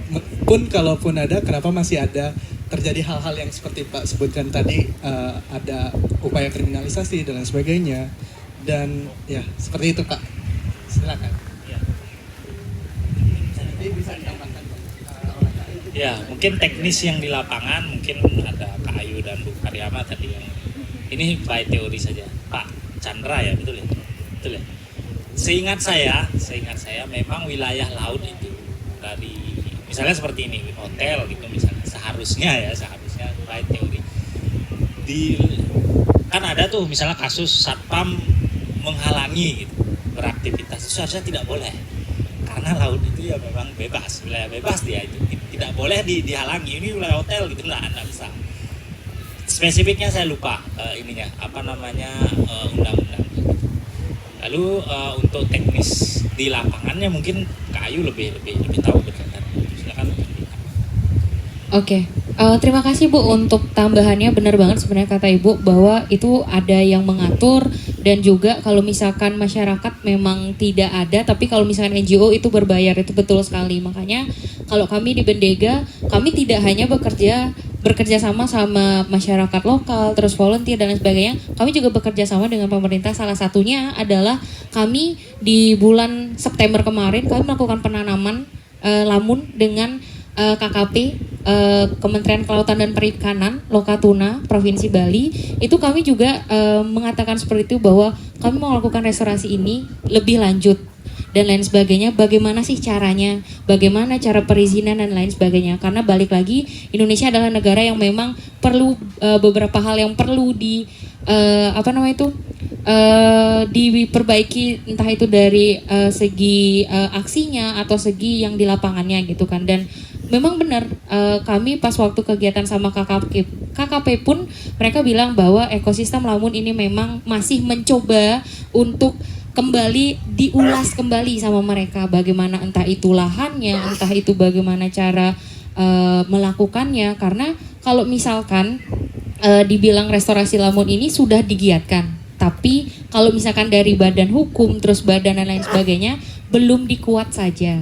Pun kalaupun ada, kenapa masih ada terjadi hal-hal yang seperti Pak sebutkan tadi, ada upaya kriminalisasi dan lain sebagainya, dan ya seperti itu Pak. Silakan. Ya, mungkin teknis yang di lapangan mungkin ada Kak Ayu dan Bu Karyama tadi yang ini by teori saja. Pak Chandra ya, betul ya? Betul ya? Seingat saya memang wilayah laut itu dari misalnya seperti ini hotel gitu misalnya seharusnya by teori kan ada tuh misalnya kasus satpam menghalangi gitu beraktivitas, itu seharusnya tidak boleh karena laut itu ya memang bebas, wilayah bebas dia itu tidak boleh dihalangi. Ini wilayah hotel gitu nggak bisa. Spesifiknya saya lupa undang-undang. Lalu untuk teknis di lapangannya mungkin Kak Ayu lebih tahu berkaitan. Silakan. Oke, terima kasih Bu untuk tambahannya. Benar banget sebenarnya kata Ibu bahwa itu ada yang mengatur, dan juga kalau misalkan masyarakat memang tidak ada, tapi kalau misalkan NGO itu berbayar, itu betul sekali. Makanya kalau kami di Bendega, kami tidak hanya bekerja sama masyarakat lokal, terus volunteer dan lain sebagainya. Kami juga bekerja sama dengan pemerintah. Salah satunya adalah kami di bulan September kemarin kami melakukan penanaman lamun dengan KKP, Kementerian Kelautan dan Perikanan, Lokatuna, Provinsi Bali. Itu kami juga mengatakan seperti itu bahwa kami mau melakukan restorasi ini lebih lanjut dan lain sebagainya. Bagaimana sih caranya? Bagaimana cara perizinan dan lain sebagainya? Karena balik lagi, Indonesia adalah negara yang memang perlu beberapa hal yang perlu diperbaiki, entah itu dari segi aksinya atau segi yang di lapangannya gitu kan. Dan memang benar, kami pas waktu kegiatan sama KKP pun mereka bilang bahwa ekosistem Lamun ini memang masih mencoba untuk kembali diulas kembali sama mereka, bagaimana entah itu lahannya, entah itu bagaimana cara melakukannya. Karena kalau misalkan dibilang restorasi Lamun ini sudah digiatkan, tapi kalau misalkan dari badan hukum terus badan dan lain sebagainya belum dikuat saja.